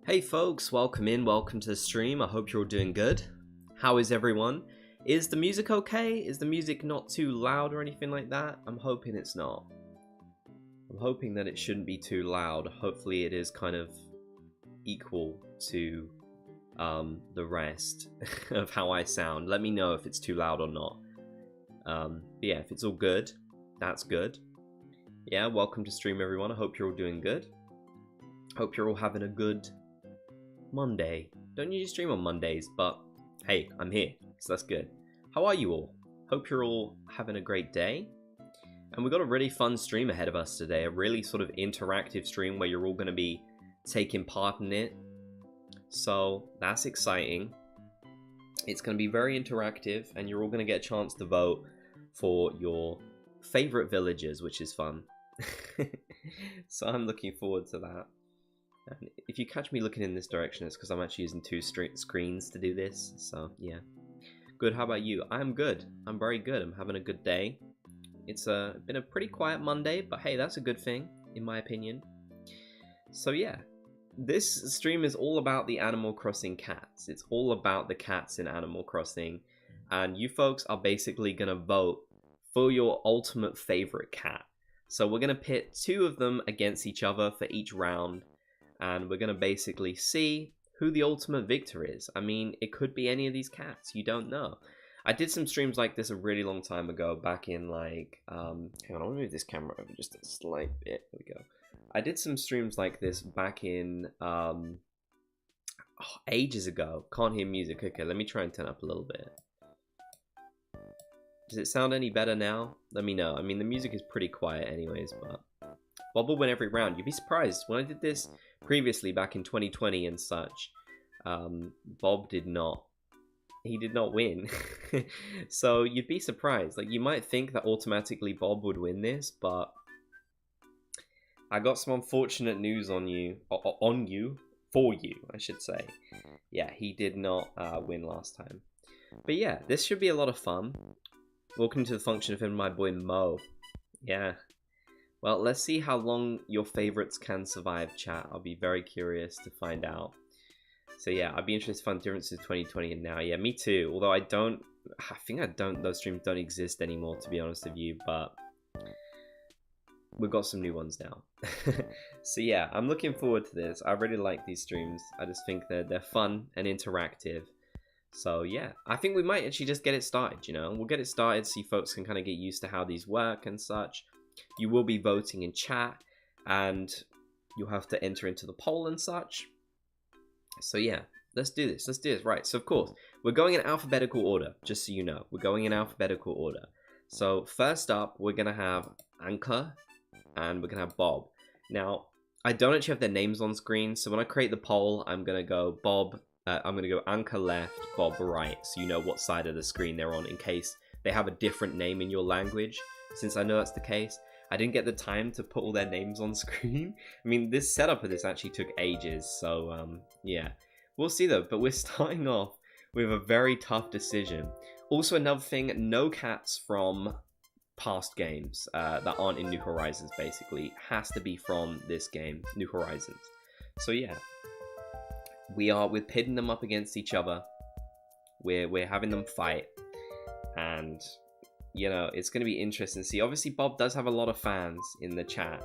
Hey folks, welcome to the stream. I hope you're all doing good. How is everyone? Is the music okay? Is the music not too loud or anything like that? I'm hoping it's not. I'm hoping that it shouldn't be too loud. Hopefully it is kind of equal to the rest of how I sound. Let me know if it's too loud or not. But yeah, if it's all good, that's good. Yeah, welcome to stream everyone. I hope you're all doing good. Hope you're all having a good Monday. Don't usually stream on Mondays, but hey, I'm here, so that's good. How are you all? Hope you're all having a great day. And we've got a really fun stream ahead of us today, a really sort of interactive stream where you're all going to be taking part in it. So that's exciting. It's going to be very interactive, and you're all going to get a chance to vote for your favorite villagers, which is fun. So I'm looking forward to that. And if you catch me looking in this direction, it's because I'm actually using two screens to do this. So yeah, good. How about you? I'm good. I'm very good. I'm having a good day. It's been a pretty quiet Monday, but hey, that's a good thing in my opinion. So yeah, this stream is all about the Animal Crossing cats. It's all about the cats in Animal Crossing, and you folks are basically gonna vote for your ultimate favorite cat. So we're gonna pit two of them against each other for each round. And we're going to basically see who the ultimate victor is. I mean, it could be any of these cats. You don't know. I did some streams like this a really long time ago, back in like, hang on, I want to move this camera over just a slight bit. There we go. I did some streams like this back in, ages ago. Can't hear music. Okay, let me try and turn up a little bit. Does it sound any better now? Let me know. I mean, the music is pretty quiet anyways, but Bob will win every round. You'd be surprised. When I did this previously back in 2020 and such, Bob did not. He did not win. So you'd be surprised. Like, you might think that automatically Bob would win this, but I got some unfortunate news on you. For you, I should say. Yeah, he did not win last time. But yeah, this should be a lot of fun. Welcome to the function of him, my boy Mo. Yeah. Well, let's see how long your favorites can survive, chat. I'll be very curious to find out. So yeah, I'd be interested to find differences 2020 and now. Yeah, me too. Although I think those streams don't exist anymore, to be honest with you, but we've got some new ones now. So yeah, I'm looking forward to this. I really like these streams. I just think they're fun and interactive. So yeah, I think we might actually just get it started, you know? We'll get it started so you folks can kind of get used to how these work and such. You will be voting in chat, and you'll have to enter into the poll and such. So yeah, let's do this. Let's do this. Right, so of course, we're going in alphabetical order, just so you know. We're going in alphabetical order. So first up, we're going to have Ankha, and we're going to have Bob. Now, I don't actually have their names on screen, so when I create the poll, I'm going to go Bob, I'm going to go Ankha left, Bob right, so you know what side of the screen they're on in case they have a different name in your language. Since I know that's the case, I didn't get the time to put all their names on screen. I mean, this setup of this actually took ages, so yeah. We'll see though, but we're starting off with a very tough decision. Also, another thing, no cats from past games that aren't in New Horizons, basically. Has to be from this game, New Horizons. So yeah, we're pitting them up against each other. We're having them fight, and you know, it's going to be interesting to see. Obviously, Bob does have a lot of fans in the chat,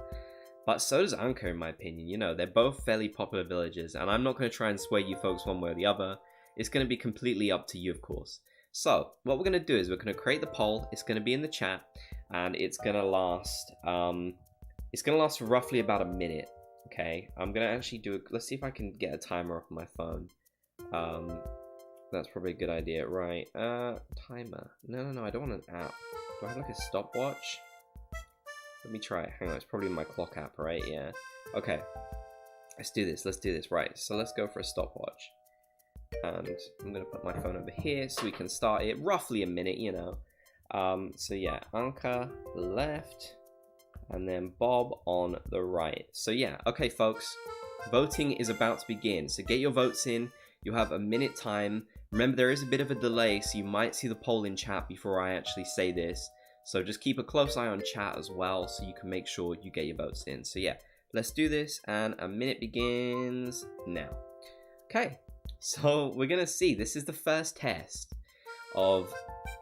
but so does Ankha, in my opinion. You know, they're both fairly popular villagers, and I'm not going to try and sway you folks one way or the other. It's going to be completely up to you, of course. So, what we're going to do is we're going to create the poll. It's going to be in the chat, and it's going to last, for roughly about a minute, okay? I'm going to actually do it. Let's see if I can get a timer off my phone. That's probably a good idea, right? Timer. No, I don't want an app. Do I have like a stopwatch? Let me try it. Hang on, it's probably my clock app, right? Yeah. Okay. Let's do this. Right, so let's go for a stopwatch. And I'm going to put my phone over here so we can start it. Roughly a minute, you know. So yeah, Ankha left. And then Bob on the right. So yeah, okay, folks. Voting is about to begin. So get your votes in. You'll have a minute time. Remember, there is a bit of a delay, so you might see the poll in chat before I actually say this. So just keep a close eye on chat as well, so you can make sure you get your votes in. So yeah, let's do this, and a minute begins now. Okay, so we're gonna see. This is the first test of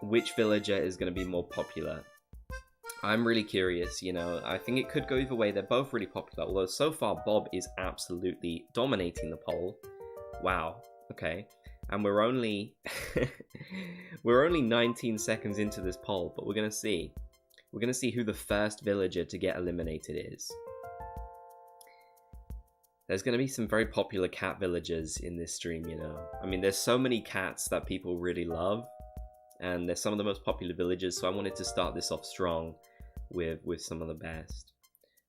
which villager is gonna be more popular. I'm really curious, you know. I think it could go either way. They're both really popular, although so far Bob is absolutely dominating the poll. Wow. Okay. And we're only we're only 19 seconds into this poll, but we're gonna see. We're gonna see who the first villager to get eliminated is. There's gonna be some very popular cat villagers in this stream, you know. I mean, there's so many cats that people really love, and they're some of the most popular villagers, so I wanted to start this off strong with some of the best.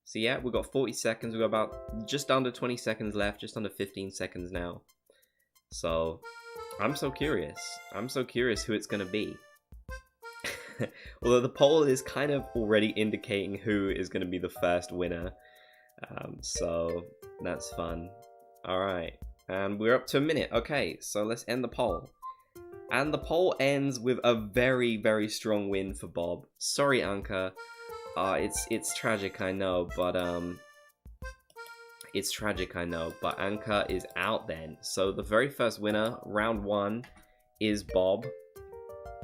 So yeah, we've got 40 seconds. We've got about just under 20 seconds left, just under 15 seconds now. So I'm so curious. I'm so curious who it's going to be. Although the poll is kind of already indicating who is going to be the first winner. So that's fun. Alright, and we're up to a minute. Okay, so let's end the poll. And the poll ends with a very, very strong win for Bob. Sorry, Ankha. It's tragic, I know, but it's tragic, I know, but Ankha is out then. So the very first winner, round 1, is Bob.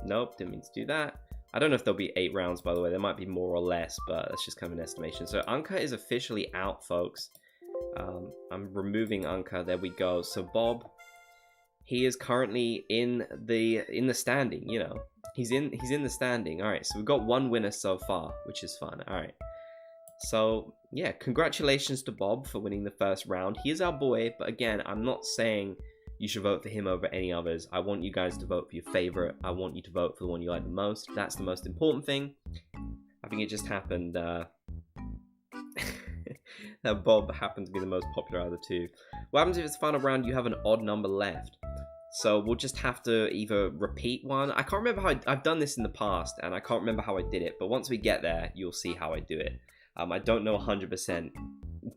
Nope, didn't mean to do that. I don't know if there'll be 8 rounds, by the way. There might be more or less, but that's just kind of an estimation. So Ankha is officially out, folks. I'm removing Ankha. There we go. So Bob, he is currently in the standing. You know, he's in the standing. All right. So we've got 1 winner so far, which is fun. All right. So yeah, congratulations to Bob for winning the first round. He is our boy, but again, I'm not saying you should vote for him over any others. I want you guys to vote for your favorite. I want you to vote for the one you like the most. That's the most important thing. I think it just happened that Bob happened to be the most popular out of the 2. What happens if it's the final round? You have an odd number left. So we'll just have to either repeat one. I can't remember how I've done this in the past, and I can't remember how I did it. But once we get there, you'll see how I do it. I don't know 100%,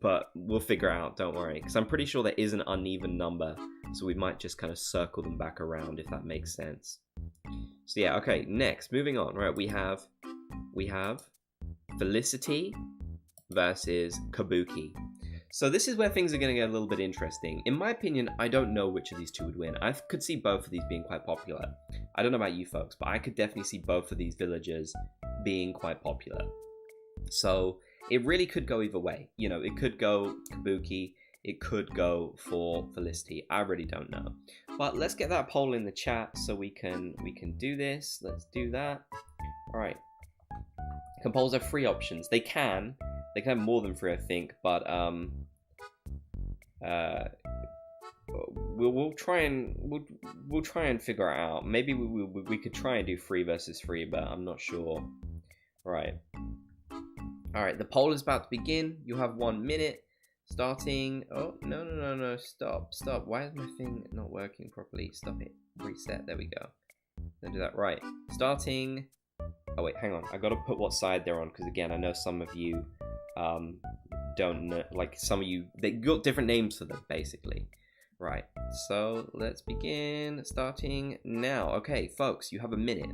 but we'll figure it out, don't worry. Because I'm pretty sure there is an uneven number, so we might just kind of circle them back around, if that makes sense. So yeah, okay, next, moving on. Right, we have Felicity versus Kabuki. So this is where things are going to get a little bit interesting. In my opinion, I don't know which of these 2 would win. I could see both of these being quite popular. I don't know about you folks, but I could definitely see both of these villagers being quite popular. So it really could go either way. You know, it could go Kabuki, it could go for Felicity. I really don't know. But let's get that poll in the chat so we can do this. Let's do that. All right. Polls have 3 options. They can have more than 3, I think, but we'll try and figure it out. Maybe we could try and do 3 versus 3, but I'm not sure. Right. All right, the poll is about to begin. You have 1 minute starting. Oh, no, stop. Why is my thing not working properly? Stop it. Reset. There we go. Don't do that. Right. Starting. Oh, wait, hang on. I got to put what side they're on, because again, I know some of you don't know, like some of you, they got different names for them, basically. Right. So let's begin. Starting now. Okay, folks, you have a minute.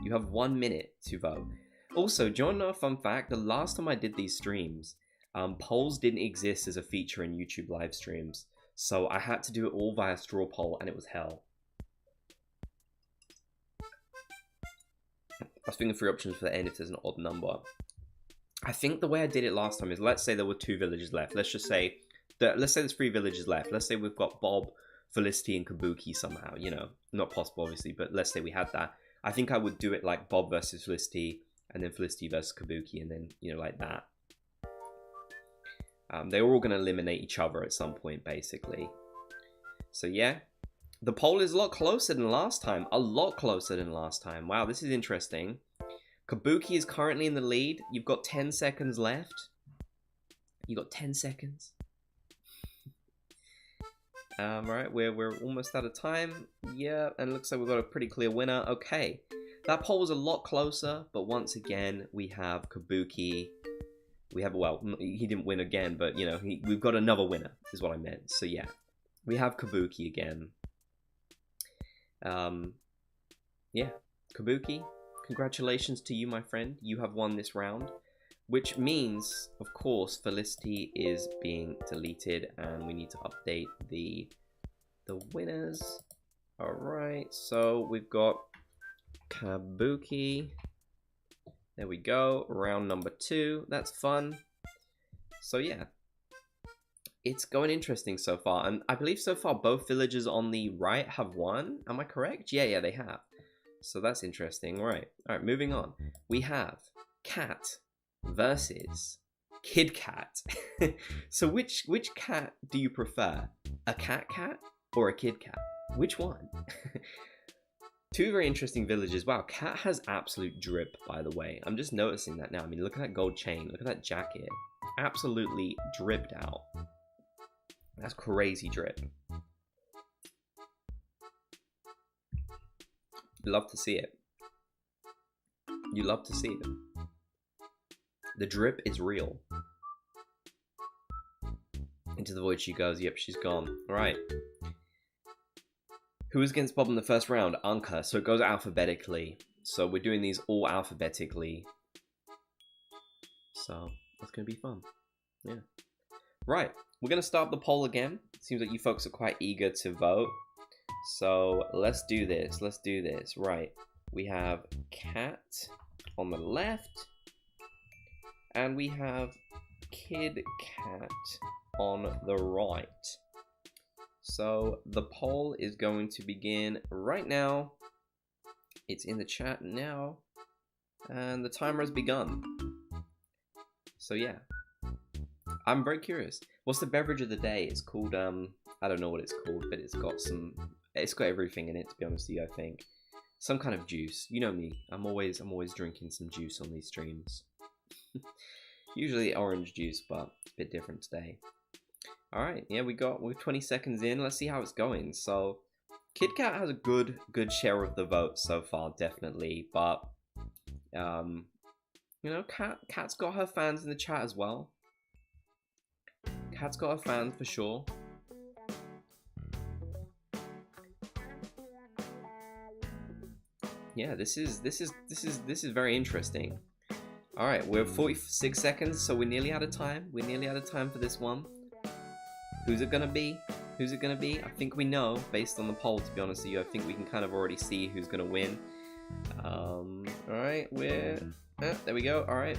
You have 1 minute to vote. Also, do you want to know a fun fact? The last time I did these streams, polls didn't exist as a feature in YouTube live streams. So I had to do it all via straw poll, and it was hell. I was thinking 3 options for the end if there's an odd number. I think the way I did it last time is, let's say there were 2 villagers left. Let's say there's 3 villagers left. Let's say we've got Bob, Felicity, and Kabuki somehow. You know, not possible, obviously, but let's say we had that. I think I would do it like Bob versus Felicity, and then Felicity versus Kabuki, and then, you know, like that. They were all going to eliminate each other at some point, basically. So, yeah. The poll is a lot closer than last time. A lot closer than last time. Wow, this is interesting. Kabuki is currently in the lead. You've got 10 seconds left. You got 10 seconds. Right, we're almost out of time. Yeah, and it looks like we've got a pretty clear winner. Okay. That poll was a lot closer, but once again, we have Kabuki. We have, well, he didn't win again, but, you know, we've got another winner, is what I meant. So, yeah, we have Kabuki again. Yeah, Kabuki, congratulations to you, my friend. You have won this round, which means, of course, Felicity is being deleted, and we need to update the the winners. Alright, so we've got Kabuki. There we go, round number 2. That's fun. So yeah, it's going interesting so far. And I believe so far both villagers on the right have won. Am I correct? Yeah, they have. So that's interesting. Right. Alright, moving on. We have Cat versus Kid Cat. So which cat do you prefer? A cat or a kid cat? Which one? Two very interesting villagers. Wow, Cat has absolute drip, by the way. I'm just noticing that now. I mean, look at that gold chain. Look at that jacket. Absolutely dripped out. That's crazy drip. You love to see it. You love to see it. The drip is real. Into the void she goes. Yep, she's gone. Alright. Who was against Bob in the first round? Ankha. So it goes alphabetically. So we're doing these all alphabetically. So that's going to be fun. Yeah. Right. We're going to start the poll again. Seems like you folks are quite eager to vote. So let's do this. Let's do this. Right. We have Cat on the left. And we have Kid Cat on the right. So the poll is going to begin right now. It's in the chat now. And the timer has begun. So yeah. I'm very curious. What's the beverage of the day? It's called, I don't know what it's called, but it's got everything in it, to be honest with you, I think. Some kind of juice. You know me. I'm always drinking some juice on these streams. Usually orange juice, but a bit different today. Alright, yeah, we're 20 seconds in. Let's see how it's going. So, Kid Cat has a good share of the vote so far, definitely. But, you know, Cat's got her fans in the chat as well. Cat's got her fans for sure. Yeah, this is very interesting. Alright, we're 46 seconds, so we're nearly out of time. We're nearly out of time for this one. Who's it gonna be? Who's it gonna be? I think we know, based on the poll, to be honest with you. I think we can kind of already see who's gonna win. Alright, there we go. Alright,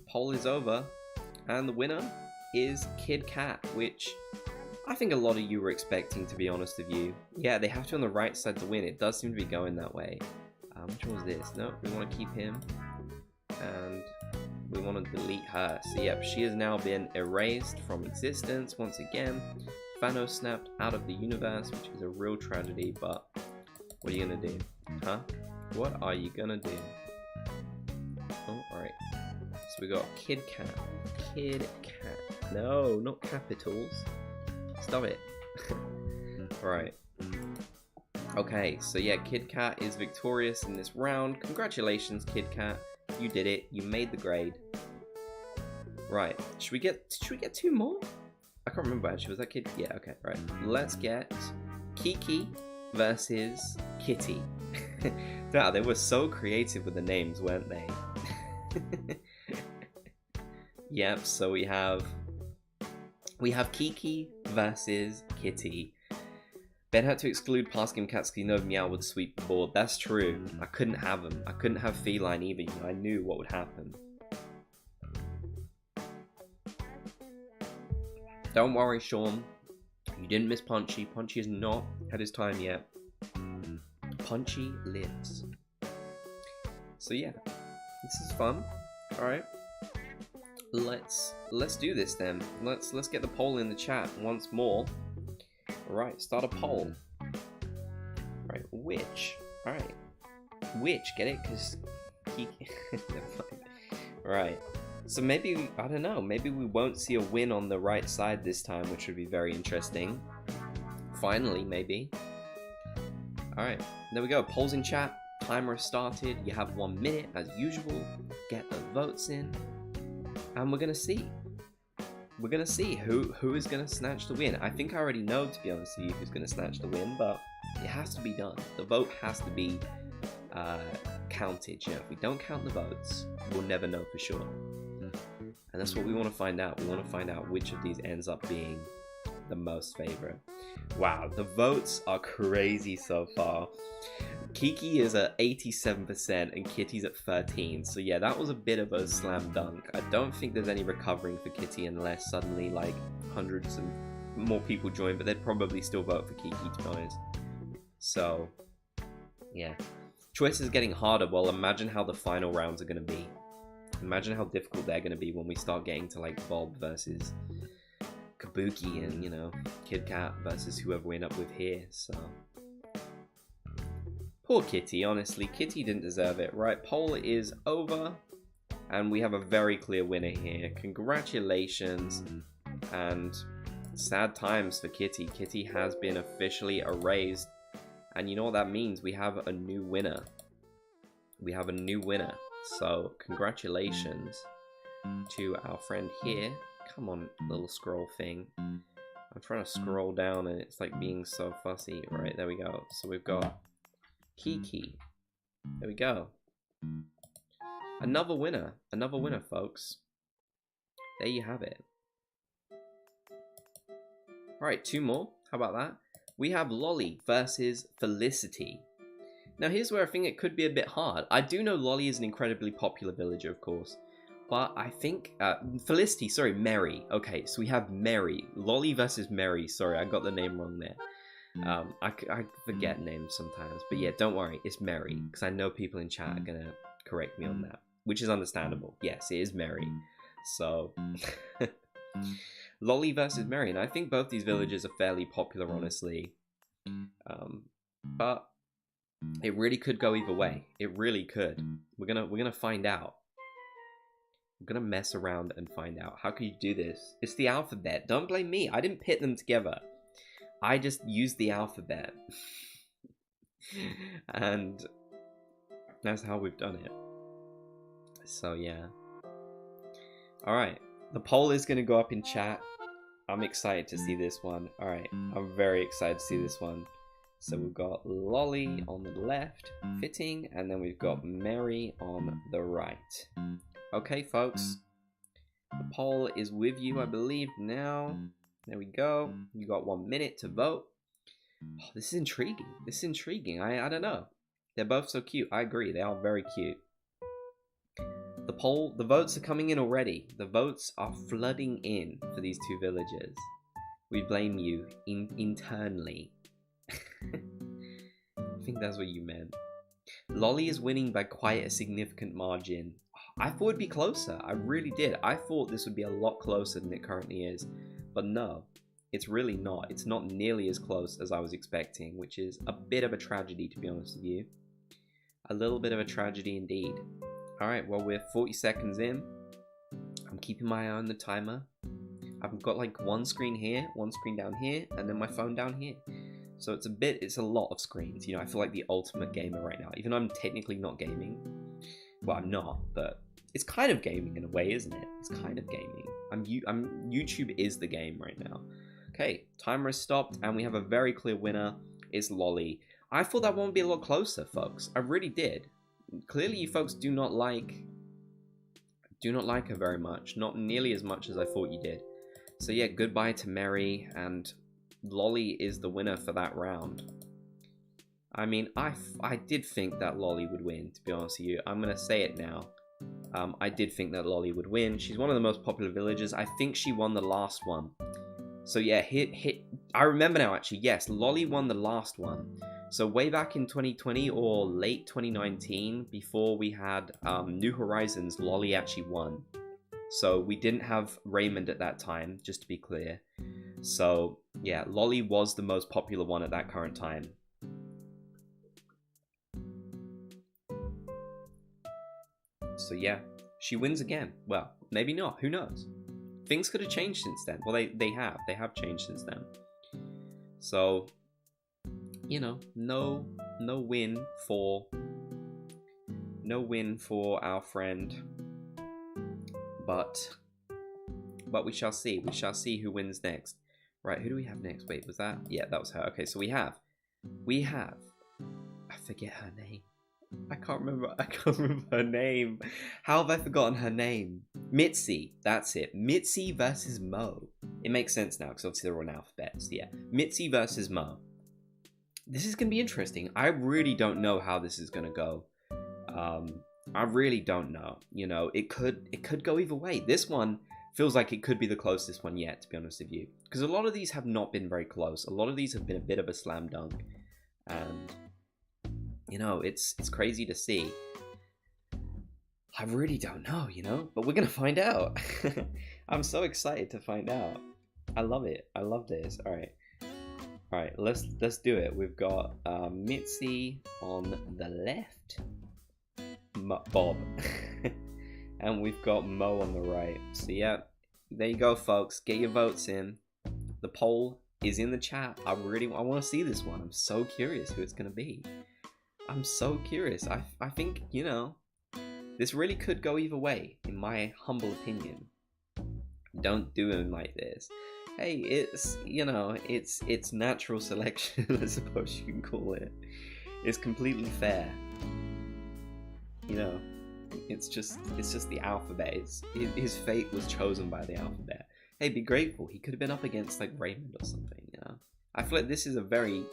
poll is over. And the winner is Kid Cat, which I think a lot of you were expecting, to be honest with you. Yeah, they have to on the right side to win. It does seem to be going that way. Which one was this? No, we want to keep him. And we want to delete her. So yep, she has now been erased from existence once again. Thanos snapped out of the universe, which is a real tragedy, but what are you gonna do? Huh? What are you gonna do? Oh, alright. So we got Kid Cat. Kid Cat. No, not capitals. Stop it. Right. Okay, so yeah, Kid Cat is victorious in this round. Congratulations, Kid Cat. You did it. You made the grade. Right. Should we get 2 more? I can't remember actually. Was that Kid? Yeah, okay, right. Let's get Kiki versus Kitty. Wow, they were so creative with the names, weren't they? Yep, so we have Kiki versus Kitty. Ben had to exclude past game cats because he knows Meow would sweep the board. That's true. I couldn't have him. I couldn't have Feline either. You know, I knew what would happen. Don't worry, Sean. You didn't miss Punchy. Punchy has not had his time yet. Punchy lives. So yeah, this is fun. All right, let's do this then. Let's get the poll in the chat once more. Alright, start a poll. Right, which? Alright. Which, get it? Because right. So maybe, I don't know, maybe we won't see a win on the right side this time, which would be very interesting. Finally, maybe. Alright, there we go. Polls in chat. Timer started. You have 1 minute, as usual. Get the votes in. And we're going to see. We're going to see who is going to snatch the win. I think I already know, to be honest with you, who's going to snatch the win, but it has to be done. The vote has to be counted. You know, if we don't count the votes, we'll never know for sure. And that's what we want to find out. We want to find out which of these ends up being the most favorite. Wow, the votes are crazy so far. Kiki is at 87% and Kitty's at 13%. So yeah, that was a bit of a slam dunk. I don't think there's any recovering for Kitty unless suddenly like hundreds and more people join, but they'd probably still vote for Kiki, to be honest. So yeah, choice is getting harder. Well, imagine how the final rounds are going to be. Imagine how difficult they're going to be when we start getting to like Bob versus Kabuki and, you know, Kid Kat versus whoever we end up with here. So poor Kitty, honestly. Kitty didn't deserve it. Right, poll is over and we have a very clear winner here. Congratulations, and sad times for Kitty. Kitty has been officially erased, and you know what that means? We have a new winner. We have a new winner. So congratulations to our friend here. Come on, little scroll thing. I'm trying to scroll down and it's like being so fussy. Right, there we go. So we've got Kiki. There we go. Another winner. Another winner, folks. There you have it. Alright, 2 more. How about that? We have Lolly versus Felicity. Now here's where I think it could be a bit hard. I do know Lolly is an incredibly popular villager, of course. But I think... Felicity, sorry, Mary. Okay, so we have Mary. Lolly versus Mary. Sorry, I got the name wrong there. I forget names sometimes. But yeah, don't worry. It's Mary. Because I know people in chat are going to correct me on that. Which is understandable. Yes, it is Mary. So... Lolly versus Mary. And I think both these villagers are fairly popular, honestly. But... it really could go either way. It really could. We're gonna find out. We're gonna mess around and find out. How can you do this? It's the alphabet. Don't blame me. I didn't pit them together. I just used the alphabet. And that's how we've done it. So yeah. Alright. The poll is gonna go up in chat. I'm excited to see this one. Alright. I'm very excited to see this one. So we've got Lolly on the left, fitting, and then we've got Mary on the right. Okay, folks. The poll is with you, I believe, now. There we go. You got 1 minute to vote. Oh, this is intriguing. This is intriguing. I don't know. They're both so cute. I agree. They are very cute. The votes are coming in already. The votes are flooding in for these 2 villagers. We blame you internally. I think that's what you meant. Lolly is winning by quite a significant margin. I thought it'd be closer. I really did. I thought this would be a lot closer than it currently is. But no, it's really not. It's not nearly as close as I was expecting, which is a bit of a tragedy, to be honest with you. A little bit of a tragedy indeed. Alright, well, we're 40 seconds in. I'm keeping my eye on the timer. I've got like 1 screen here, 1 screen down here, and then my phone down here. So it's a lot of screens. You know, I feel like the ultimate gamer right now. Even though I'm technically not gaming. Well, I'm not, but it's kind of gaming in a way, isn't it? It's kind of gaming. YouTube is the game right now. Okay, timer has stopped, and we have a very clear winner. It's Lolly. I thought that one would be a lot closer, folks. I really did. Clearly, you folks do not like her very much. Not nearly as much as I thought you did. So yeah, goodbye to Mary, and Lolly is the winner for that round. I mean, I did think that Lolly would win, to be honest with you. I'm going to say it now. I did think that Lolly would win. She's one of the most popular villagers. I think she won the last one. So yeah, I remember now actually, yes, Lolly won the last one. So way back in 2020 or late 2019, before we had New Horizons, Lolly actually won. So we didn't have Raymond at that time, just to be clear. So yeah, Lolly was the most popular one at that current time. So yeah, she wins again. Well, maybe not, who knows? Things could have changed since then. Well, they have changed since then. So, you know, no win for our friend. But we shall see. We shall see who wins next. Right, who do we have next? Wait, was that? Yeah, that was her. Okay, so we have, I forget her name. I can't remember her name. How have I forgotten her name? Mitzi, that's it. Mitzi versus Mo. It makes sense now because obviously they're on alphabets. Yeah, Mitzi versus Mo. This is gonna be interesting. I really don't know how this is gonna go. I really don't know. You know, it could go either way. This one feels like it could be the closest one yet, to be honest with you, because a lot of these have not been very close. A lot of these have been a bit of a slam dunk, and you know, it's crazy to see. I really don't know, you know, but we're gonna find out. I'm so excited to find out. I love it. I love this. All right. Let's do it. We've got Mitzi on the left, Bob, and we've got Mo on the right. So yeah, there you go, folks. Get your votes in. The poll is in the chat. I want to see this one. I'm so curious who it's gonna be. I'm so curious. I think, you know, this really could go either way, in my humble opinion. Don't do them like this. Hey, it's, you know, it's natural selection, I suppose you can call it. It's completely fair. You know, it's just the alphabet. His fate was chosen by the alphabet. Hey, be grateful. He could have been up against like Raymond or something, you know. I feel like this is a very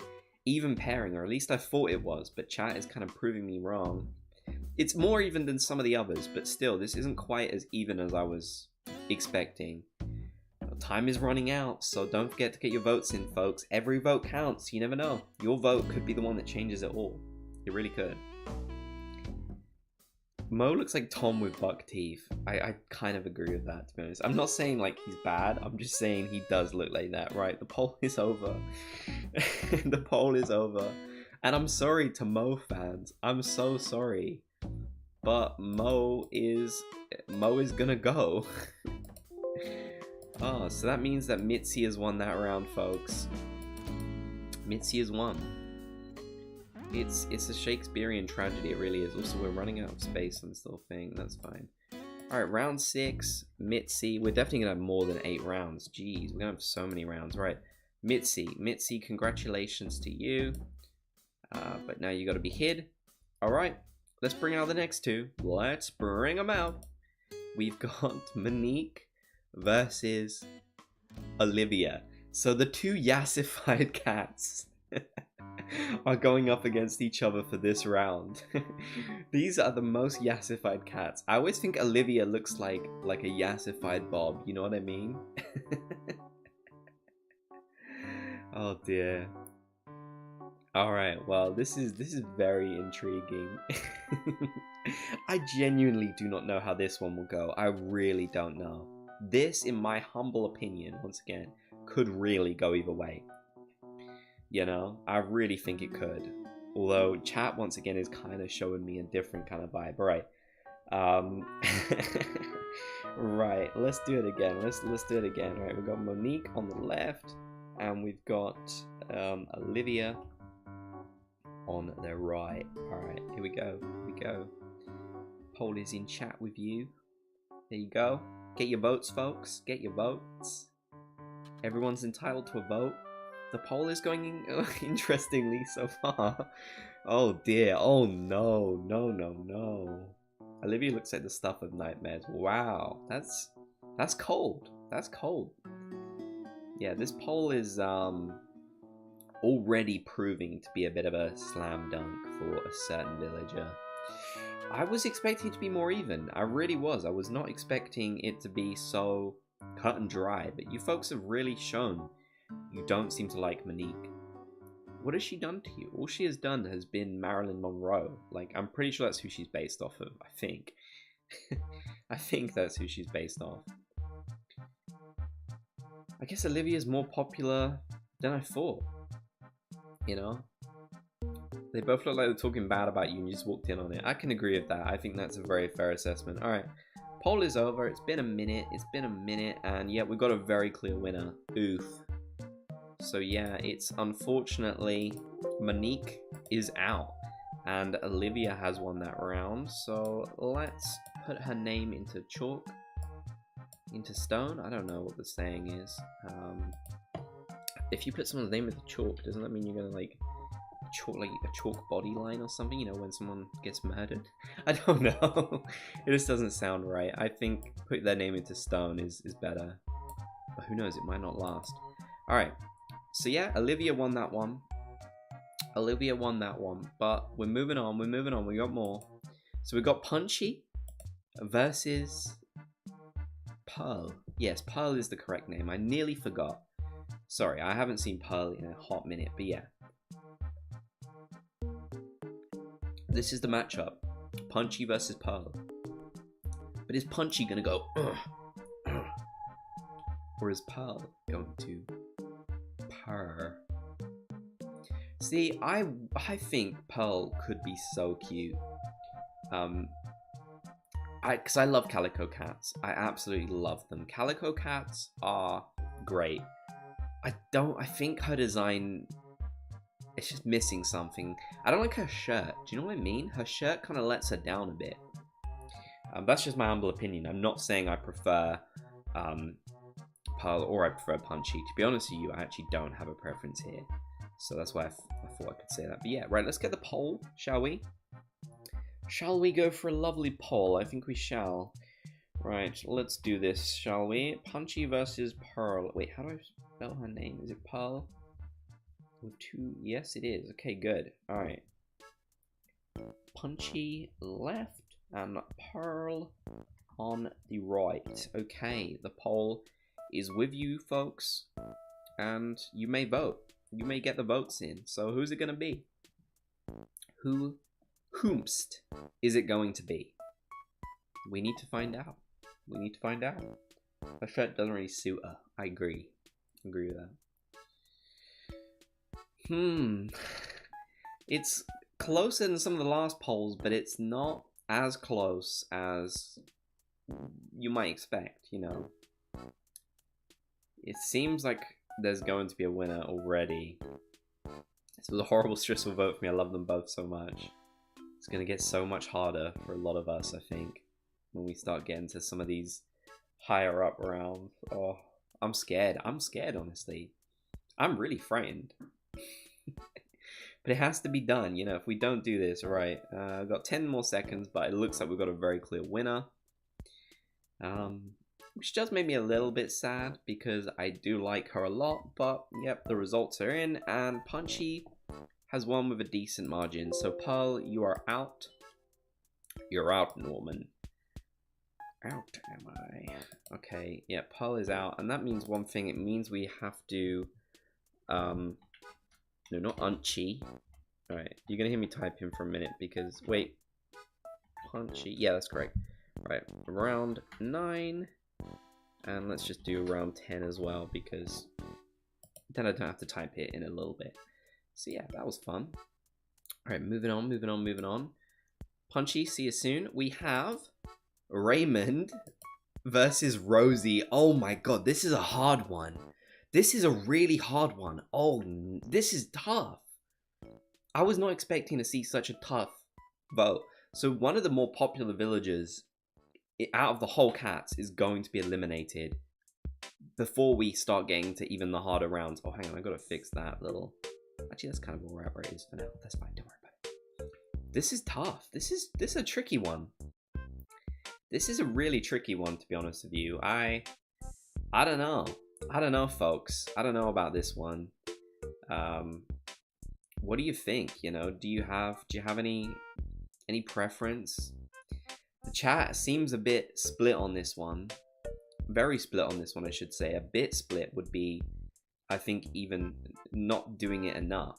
even pairing, or at least I thought it was, but chat is kind of proving me wrong. It's more even than some of the others, but still, this isn't quite as even as I was expecting. Time is running out, so don't forget to get your votes in, folks. Every vote counts. You never know. Your vote could be the one that changes it all. It really could. Mo looks like Tom with buck teeth. I kind of agree with that, to be honest. I'm not saying like he's bad. I'm just saying he does look like that, right? The poll is over. The poll is over. And I'm sorry to Mo fans. I'm so sorry. But Mo is gonna go. Oh, so that means that Mitzi has won that round, folks. Mitzi has won. It's a Shakespearean tragedy, it really is. Also, we're running out of space on this little thing. That's fine. Alright, round 6. Mitzi. We're definitely going to have more than 8 rounds. Jeez, we're going to have so many rounds. Right. Mitzi, congratulations to you. But now you got to be hid. Alright, let's bring out the next 2. Let's bring them out. We've got Monique versus Olivia. So the 2 yassified cats are going up against each other for this round. These are the most yassified cats. I always think Olivia looks like a yassified Bob, you know what I mean? Oh dear. Alright, well, this is very intriguing. I genuinely do not know how this one will go. I really don't know. This, in my humble opinion, once again, could really go either way. You know, I really think it could. Although chat once again is kind of showing me a different kind of vibe. Right. Right, let's do it again. Let's do it again. Right, we've got Monique on the left, and we've got Olivia on the right. Alright, here we go. Poll is in chat with you. There you go. Get your votes, folks. Get your votes. Everyone's entitled to a vote. The poll is going interestingly so far. Oh dear. Oh no. No. Olivia looks like the stuff of nightmares. Wow. That's cold. That's cold. Yeah, this poll is already proving to be a bit of a slam dunk for a certain villager. I was expecting it to be more even. I really was. I was not expecting it to be so cut and dry, but you folks have really shown you don't seem to like Monique. What has she done to you? All she has done has been Marilyn Monroe. Like, I'm pretty sure that's who she's based off of, I think. I think that's who she's based off. I guess Olivia's more popular than I thought. You know? They both look like they're talking bad about you and you just walked in on it. I can agree with that. I think that's a very fair assessment. Alright. Poll is over. It's been a minute. And yeah, we've got a very clear winner. Oof. So yeah, it's unfortunately Monique is out. And Olivia has won that round. So let's put her name into chalk. Into stone? I don't know what the saying is. If you put someone's name into chalk, doesn't that mean you're gonna like a chalk body line or something, you know, when someone gets murdered. I don't know. It just doesn't sound right. I think put their name into stone is better. But who knows, it might not last. Alright, so yeah, Olivia won that one. Olivia won that one, but we're moving on, we got more. So we got Punchy versus Pearl. Yes, Pearl is the correct name. I nearly forgot. Sorry, I haven't seen Pearl in a hot minute, but yeah. This is the matchup. Punchy versus Pearl. But is Punchy gonna go, or is Pearl going to purr? See, I think Pearl could be so cute. Because I love calico cats. I absolutely love them. Calico cats are great. I think her design, it's just missing something. I don't like her shirt. Do you know what I mean? Her shirt kind of lets her down a bit. That's just my humble opinion. I'm not saying I prefer Pearl or I prefer Punchy. To be honest with you, I actually don't have a preference here. So that's why I thought I could say that. But yeah, right, let's get the poll, shall we? Shall we go for a lovely poll? I think we shall. Right, let's do this, shall we? Punchy versus Pearl. Wait, how do I spell her name? Is it Pearl? With two? Yes, it is. Okay, good. Alright. Punchy left and Pearl on the right. Okay, the poll is with you, folks. And you may vote. You may get the votes in. So who's it going to be? Whomst is it going to be? We need to find out. We need to find out. Her shirt doesn't really suit her. I agree. Agree with that. It's closer than some of the last polls, but it's not as close as you might expect, you know. It seems like there's going to be a winner already. This was a horrible, stressful vote for me. I love them both so much. It's going to get so much harder for a lot of us, I think, when we start getting to some of these higher up rounds. Oh, I'm scared. I'm scared, honestly. I'm really frightened. But it has to be done, you know, if we don't do this, right. I've got 10 more seconds, but it looks like we've got a very clear winner. Which does make me a little bit sad, because I do like her a lot, but yep, the results are in, and Punchy has won with a decent margin. So Pearl, you are out. You're out, Norman. Out, am I? Okay, yeah, Pearl is out, and that means one thing. It means we have to, no, not Unchy. Alright, you're gonna hear me type in for a minute, because, wait, Punchy, yeah, that's correct. Right, round 9, and let's just do round 10 as well, because then I don't have to type it in a little bit. So yeah, that was fun. Alright, moving on. Punchy, see you soon. We have Raymond versus Rosie. Oh my god, this is a hard one. This is a really hard one. Oh, this is tough. I was not expecting to see such a tough vote. So one of the more popular villagers out of the whole cats is going to be eliminated before we start getting to even the harder rounds. Oh, hang on, I gotta fix that little... Actually, that's kind of all right where it is for now. That's fine, don't worry about it. This is tough. This is a tricky one. This is a really tricky one, to be honest with you. I don't know. I don't know, folks. I don't know about this one. What do you think? You know, do you have any preference? The chat seems a bit split on this one. Very split on this one, I should say. A bit split would be, I think, even not doing it enough.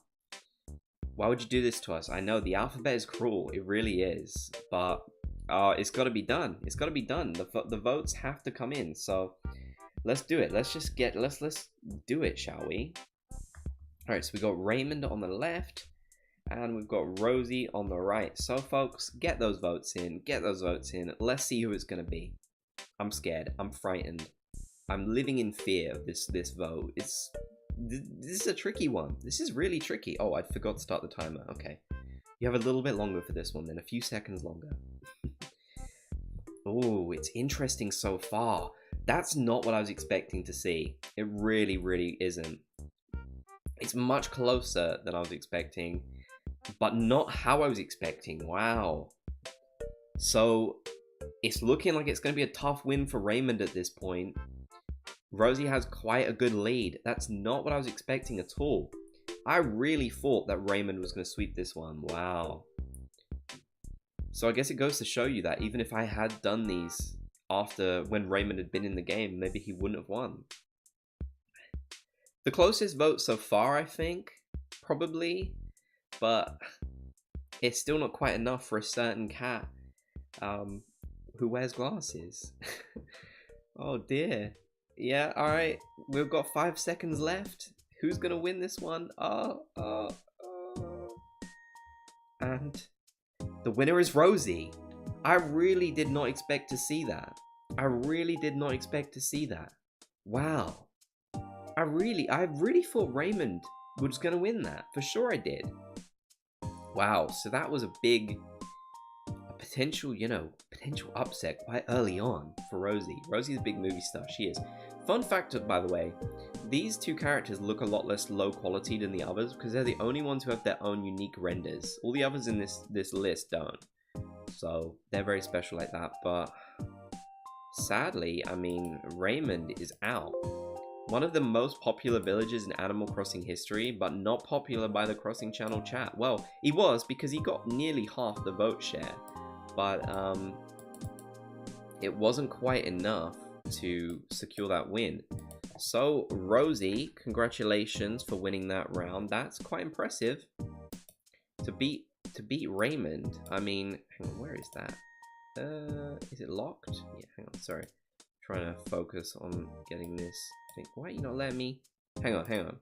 Why would you do this to us? I know the alphabet is cruel. It really is. But it's got to be done. It's got to be done. The votes have to come in. So let's do it. Let's do it, shall we? All right. So we got Raymond on the left, and we've got Rosie on the right. So folks, get those votes in. Get those votes in. Let's see who it's gonna be. I'm scared. I'm frightened. I'm living in fear of this vote. This is a tricky one. This is really tricky. Oh, I forgot to start the timer. Okay. You have a little bit longer for this one then. A few seconds longer. Oh, it's interesting so far. That's not what I was expecting to see. It really, really isn't. It's much closer than I was expecting. but not how I was expecting. Wow. So it's looking like it's going to be a tough win for Raymond at this point. Rosie has quite a good lead. That's not what I was expecting at all. I really thought that Raymond was going to sweep this one. Wow. So I guess it goes to show you that even if I had done these after when Raymond had been in the game, maybe he wouldn't have won. The closest vote so far, I think, probably, but it's still not quite enough for a certain cat who wears glasses. Oh dear. Yeah, alright, we've got 5 seconds left. Who's gonna win this one? And the winner is Rosie. I really did not expect to see that. I really did not expect to see that. Wow. I really thought Raymond was gonna win that. For sure I did. Wow, so that was a potential, potential upset quite early on for Rosie. Rosie's a big movie star, she is. Fun fact, by the way, these two characters look a lot less low quality than the others because they're the only ones who have their own unique renders. All the others in this list don't. So they're very special like that, but sadly, I mean, Raymond is out. One of the most popular villagers in Animal Crossing history, but not popular by the Crossing Channel chat. Well, he was because he got nearly half the vote share, but it wasn't quite enough to secure that win. So Rosie, congratulations for winning that round. That's quite impressive. To beat Raymond. I mean, hang on, where is that? Is it locked? Yeah, hang on, sorry. Trying to focus on getting this thing. Why are you not letting me? Hang on.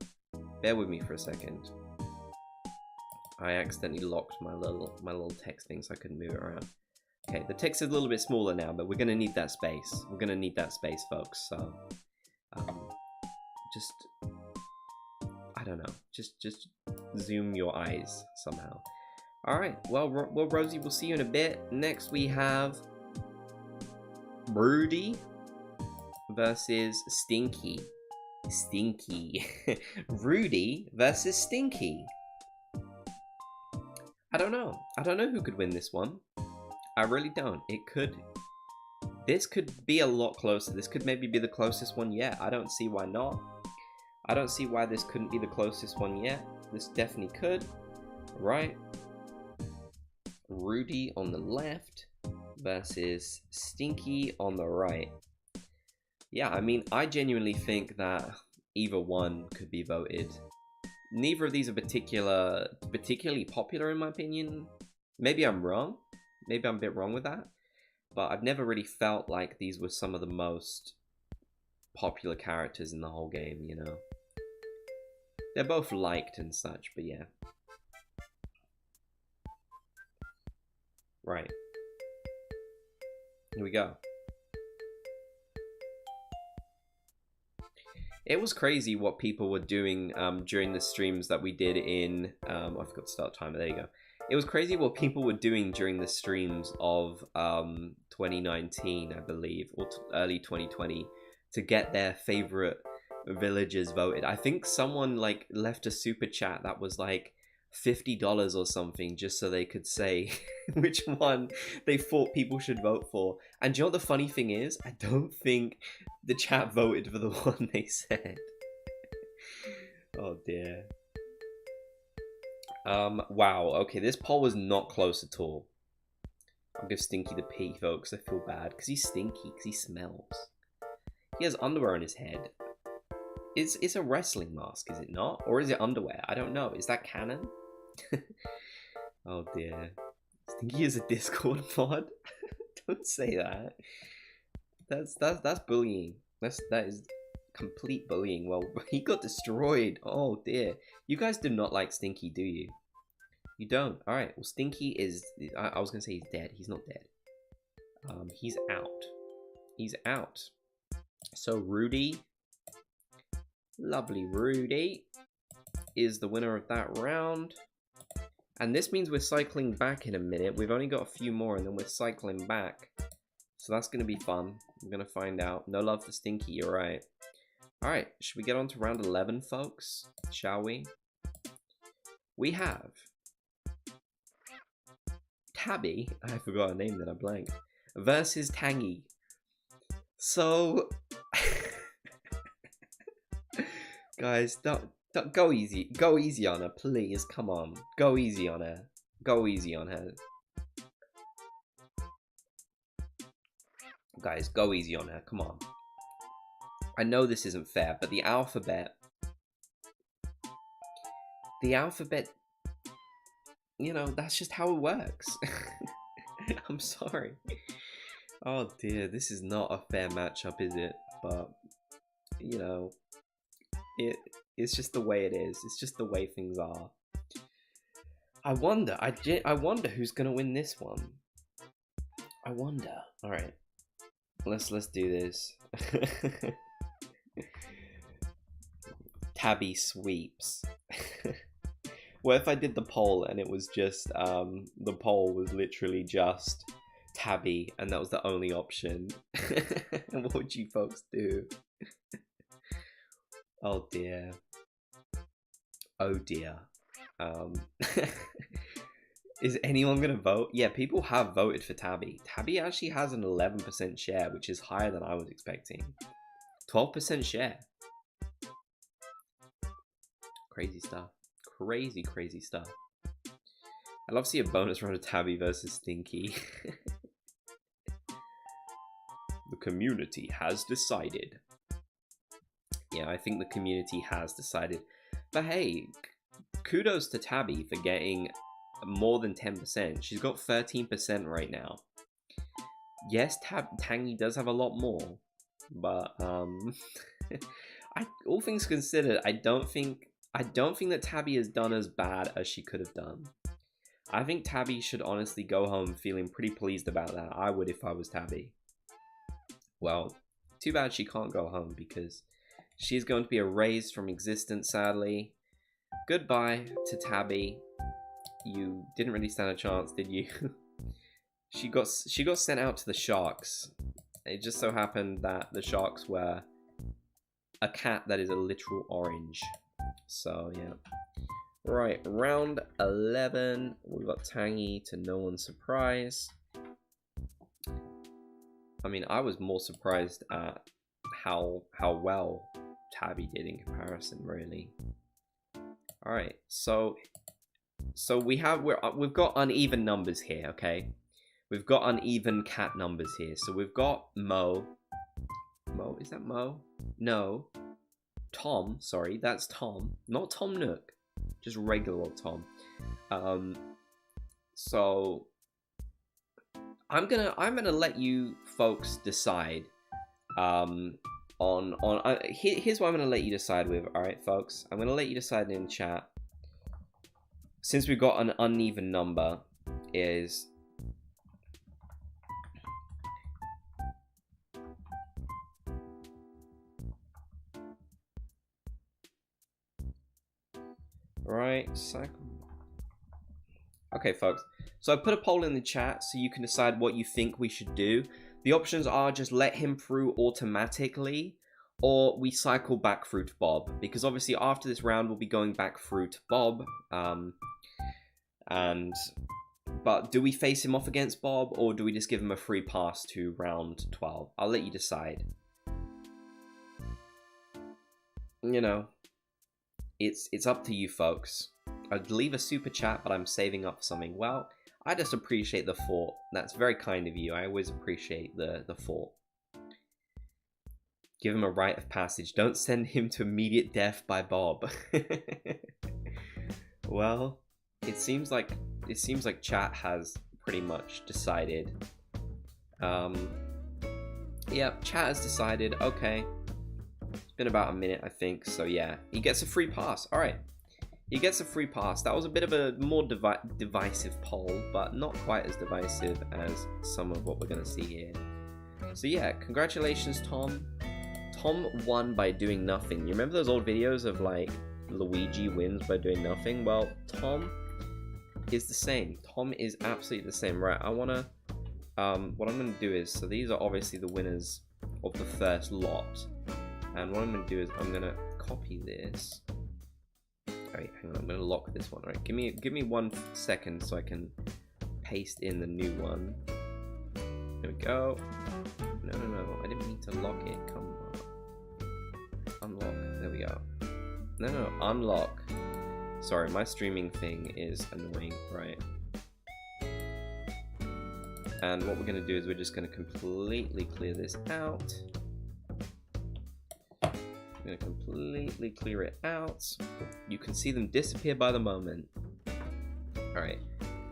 Bear with me for a second. I accidentally locked my little text thing so I couldn't move it around. Okay, the text is a little bit smaller now, but we're gonna need that space. We're gonna need that space, folks. So, just I don't know. Just zoom your eyes somehow. All right. Well, Rosie, we'll see you in a bit. Next, we have Rudy versus Stinky. Rudy versus Stinky. I don't know who could win this one. I really don't. This could be a lot closer. This could maybe be the closest one yet. I don't see why not. I don't see why this couldn't be the closest one yet. This definitely could. Right. Rudy on the left versus Stinky on the right. Yeah, I mean, I genuinely think that either one could be voted. Neither of these are particularly popular in my opinion. Maybe I'm wrong. Maybe I'm a bit wrong with that. But I've never really felt like these were some of the most popular characters in the whole game, you know. They're both liked and such, but yeah. Right. Here we go. It was crazy what people were doing during the streams that we did in... I forgot the start timer, there you go. It was crazy what people were doing during the streams of 2019, I believe, or early 2020, to get their favorite villagers voted. I think someone like left a super chat that was like $50 or something just so they could say which one they thought people should vote for. And do you know what the funny thing is? I don't think the chat voted for the one they said. Oh dear. Wow, okay, this poll was not close at all. I'll give Stinky the P, folks. I feel bad because he's stinky, because he smells. He has underwear on his head. It's a wrestling mask, is it not? Or is it underwear? I don't know. Is that canon? Oh dear. Stinky is a Discord mod? Don't say that. That's bullying. That is complete bullying. Well, he got destroyed. Oh dear. You guys do not like Stinky, do you? You don't. Alright, well Stinky is... I was gonna say he's dead. He's not dead. He's out. He's out. So Rudy... Lovely Rudy is the winner of that round. And this means we're cycling back in a minute. We've only got a few more and then we're cycling back. So that's going to be fun. We're going to find out. No love for Stinky, you're right. Alright, should we get on to round 11, folks? Shall we? We have Tabby, I forgot her name then, I blanked, versus Tangy. So, guys, don't go easy on her, please. Come on, go easy on her. Go easy on her. Guys, go easy on her. Come on. I know this isn't fair, but the alphabet, you know, that's just how it works. I'm sorry. Oh dear, this is not a fair matchup, is it? But, you know, it's just the way it is. It's just the way things are. I wonder who's gonna win this one. I wonder. All right, let's do this. Tabby sweeps. What if I did the poll and it was just the poll was literally just Tabby and that was the only option? What would you folks do? Oh dear. Oh dear. Is anyone gonna vote? Yeah, people have voted for Tabby. Tabby actually has an 11% share, which is higher than I was expecting. 12% share. Crazy stuff. Crazy stuff. I'd love to see a bonus round of Tabby versus Stinky. The community has decided. Yeah, I think the community has decided. But hey, kudos to Tabby for getting more than 10%. She's got 13% right now. Yes, Tangy does have a lot more, but all things considered, I don't think that Tabby has done as bad as she could have done. I think Tabby should honestly go home feeling pretty pleased about that. I would if I was Tabby. Well, too bad she can't go home because she's going to be erased from existence, sadly. Goodbye to Tabby. You didn't really stand a chance, did you? She got sent out to the Sharks. It just so happened that the Sharks were a cat that is a literal orange. So, yeah. Right, round 11. We've got Tangy to no one's surprise. I mean, I was more surprised at how well Tabby did in comparison, really. Alright, so we've got uneven numbers here, okay? We've got uneven cat numbers here. So we've got Mo, is that Mo? No. Tom, sorry, that's Tom. Not Tom Nook. Just regular old Tom. So I'm gonna let you folks decide. Here's what I'm gonna let you decide with. All right, folks. I'm gonna let you decide in chat. Since we've got an uneven number, is right, okay, folks. So I put a poll in the chat so you can decide what you think we should do. The options are just let him through automatically, or we cycle back through to Bob. Because obviously after this round, we'll be going back through to Bob. But do we face him off against Bob, or do we just give him a free pass to round 12? I'll let you decide. You know, it's up to you folks. I'd leave a super chat, but I'm saving up for something. Well, I just appreciate the thought. That's very kind of you. I always appreciate the thought. Give him a rite of passage. Don't send him to immediate death by Bob. Well, it seems like chat has pretty much decided. Yeah, chat has decided. Okay. It's been about a minute, I think. So yeah, he gets a free pass. All right. He gets a free pass. That was a bit of a more divisive poll, but not quite as divisive as some of what we're going to see here. So yeah, congratulations, Tom. Tom won by doing nothing. You remember those old videos of like Luigi wins by doing nothing? Well, Tom is the same. Tom is absolutely the same. Right, I want to... what I'm going to do is... So these are obviously the winners of the first lot. And what I'm going to do is I'm going to copy this. Alright, hang on, I'm going to lock this one. Alright, give me 1 second so I can paste in the new one. There we go. No, I didn't mean to lock it. Come on. Unlock. There we go. No, unlock. Sorry, my streaming thing is annoying, right? And what we're going to do is we're just going to completely clear this out. I'm going to completely clear it out. You can see them disappear by the moment. Alright,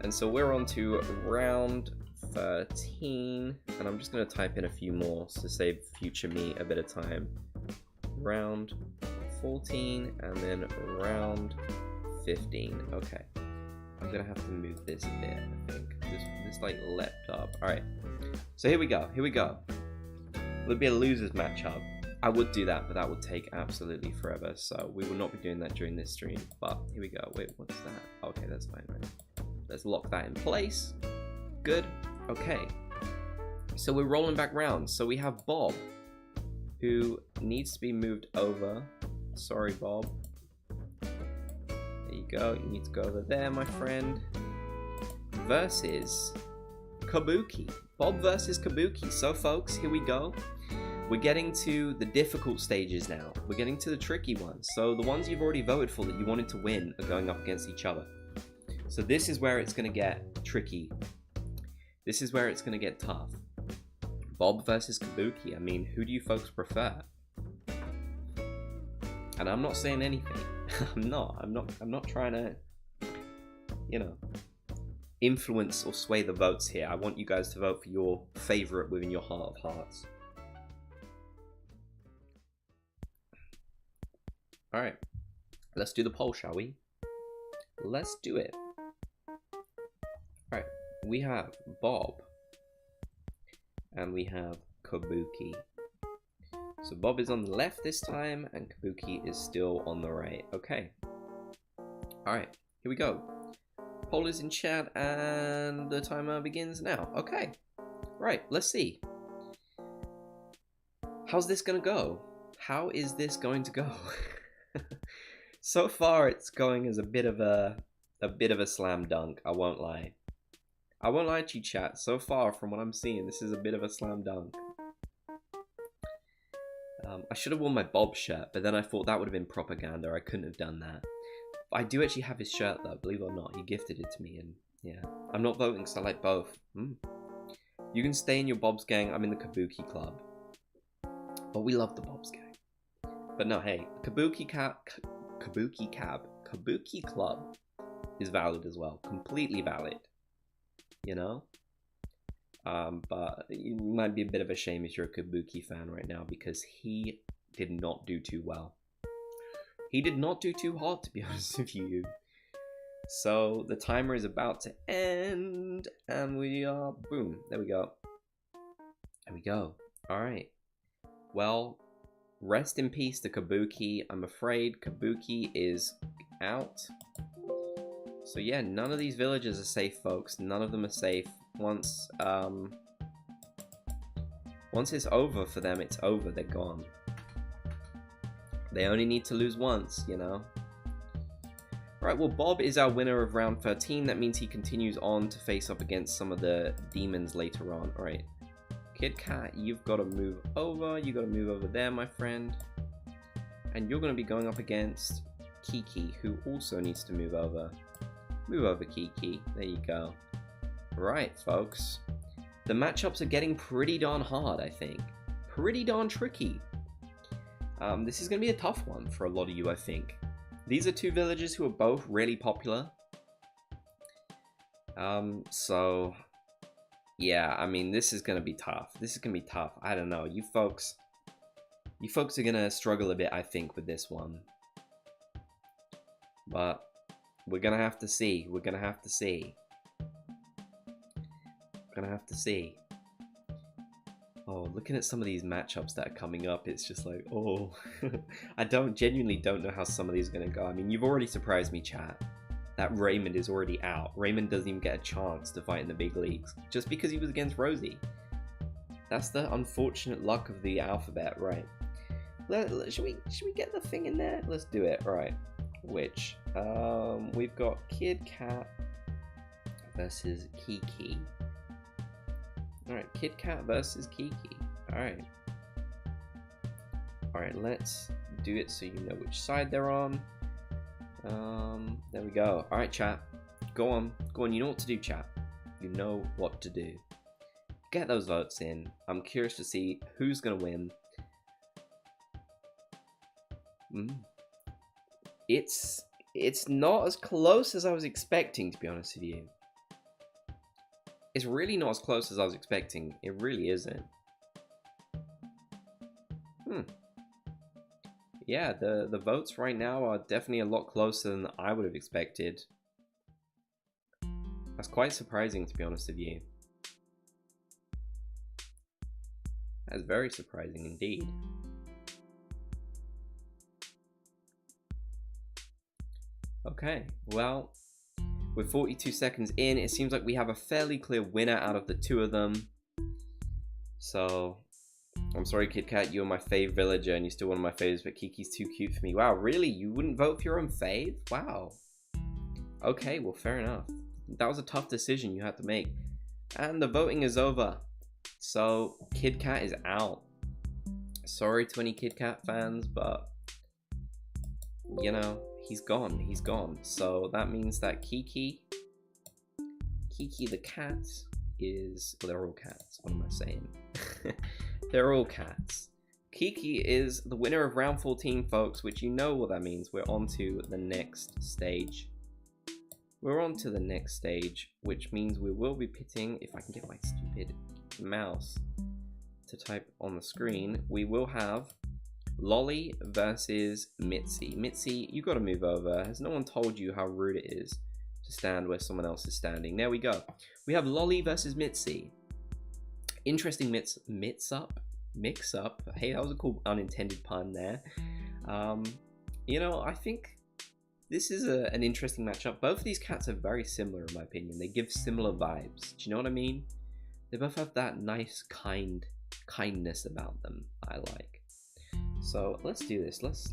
and so we're on to round 13, and I'm just going to type in a few more to save future me a bit of time. Round 14, and then round 15. Okay. I'm gonna have to move this a bit, I think. This like leapt up. Alright. So here we go. It'll be a losers matchup. I would do that, but that would take absolutely forever. So we will not be doing that during this stream. But here we go. Wait, what's that? Okay, that's fine, right? Let's lock that in place. Good. Okay. So we're rolling back round. So we have Bob, who needs to be moved over. Sorry, Bob. There you go, you need to go over there, my friend. Versus Kabuki. Bob versus Kabuki. So folks, here we go. We're getting to the difficult stages now. We're getting to the tricky ones. So the ones you've already voted for that you wanted to win are going up against each other. So this is where it's going to get tricky. This is where it's going to get tough. Bob versus Kabuki. I mean, who do you folks prefer? And I'm not saying anything. I'm not trying to, you know, influence or sway the votes here. I want you guys to vote for your favorite within your heart of hearts. All right, let's do the poll, shall we? Let's do it. All right, we have Bob and we have Kabuki. So Bob is on the left this time, and Kabuki is still on the right. Okay. Alright, here we go. Poll is in chat, and the timer begins now. Okay. Right, let's see. How's this gonna go? How is this going to go? So far, it's going as a bit of a slam dunk, I won't lie. I won't lie to you, chat. So far, from what I'm seeing, this is a bit of a slam dunk. I should have worn my Bob shirt, but then I thought that would have been propaganda. I couldn't have done that. I do actually have his shirt though, believe it or not. He gifted it to me, and yeah. I'm not voting because I like both. You can stay in your Bob's gang. I'm in the Kabuki club. But we love the Bob's gang. But no, hey, Kabuki club is valid as well. Completely valid. You know? But it might be a bit of a shame if you're a Kabuki fan right now, because he did not do too well. He did not do too hot, to be honest with you. So the timer is about to end, and we are, boom, there we go. There we go. Alright. Well, rest in peace to Kabuki. I'm afraid Kabuki is out. So yeah, none of these villagers are safe, folks. None of them are safe. Once it's over for them, it's over. They're gone. They only need to lose once, you know. Right, well, Bob is our winner of round 13. That means he continues on to face up against some of the demons later on. Alright. Kid Cat, you've got to move over. You've got to move over there, my friend. And you're going to be going up against Kiki, who also needs to move over. Move over, Kiki. There you go. Right, folks. The matchups are getting pretty darn hard, I think. Pretty darn tricky. This is going to be a tough one for a lot of you, I think. These are two villagers who are both really popular. So, yeah, I mean, this is going to be tough. This is going to be tough. I don't know. You folks are going to struggle a bit, I think, with this one. But we're going to have to see. We're going to have to see. Gonna have to see. Oh, looking at some of these matchups that are coming up, it's just like, oh. I genuinely don't know how some of these are gonna go. I mean, you've already surprised me, chat. That Raymond is already out. Raymond doesn't even get a chance to fight in the big leagues, just because he was against Rosie. That's the unfortunate luck of the alphabet, right? Should we get the thing in there? Let's do it, right. Which, we've got Kid Cat, versus Kiki. Alright, Kit Kat versus Kiki. Alright. Alright, let's do it so you know which side they're on. There we go. Alright, chat. Go on. Go on, you know what to do, chat. You know what to do. Get those votes in. I'm curious to see who's going to win. It's not as close as I was expecting, to be honest with you. It's really not as close as I was expecting. It really isn't. Yeah, the votes right now are definitely a lot closer than I would have expected. That's quite surprising, to be honest with you. That's very surprising indeed. Okay, well, with 42 seconds in, it seems like we have a fairly clear winner out of the two of them. So, I'm sorry, Kit Kat, you're my fave villager and you're still one of my faves, but Kiki's too cute for me. Wow, really? You wouldn't vote for your own fave? Wow. Okay, well, fair enough. That was a tough decision you had to make. And the voting is over. So, Kit Kat is out. Sorry to any Kit Kat fans, but, you know, he's gone. He's gone. So, that means that Kiki the cat is... Well, they're all cats. What am I saying? They're all cats. Kiki is the winner of round 14, folks, which you know what that means. We're on to the next stage. We're on to the next stage, which means we will be pitting, if I can get my stupid mouse to type on the screen, we will have Lolly versus Mitzi. Mitzi, you gotta move over. Has no one told you how rude it is to stand where someone else is standing? There we go. We have Lolly versus Mitzi. Interesting mix up. Hey, that was a cool unintended pun there. You know, I think this is an interesting matchup. Both of these cats are very similar in my opinion. They give similar vibes. Do you know what I mean? They both have that nice kindness about them I like. So let's do this. Let's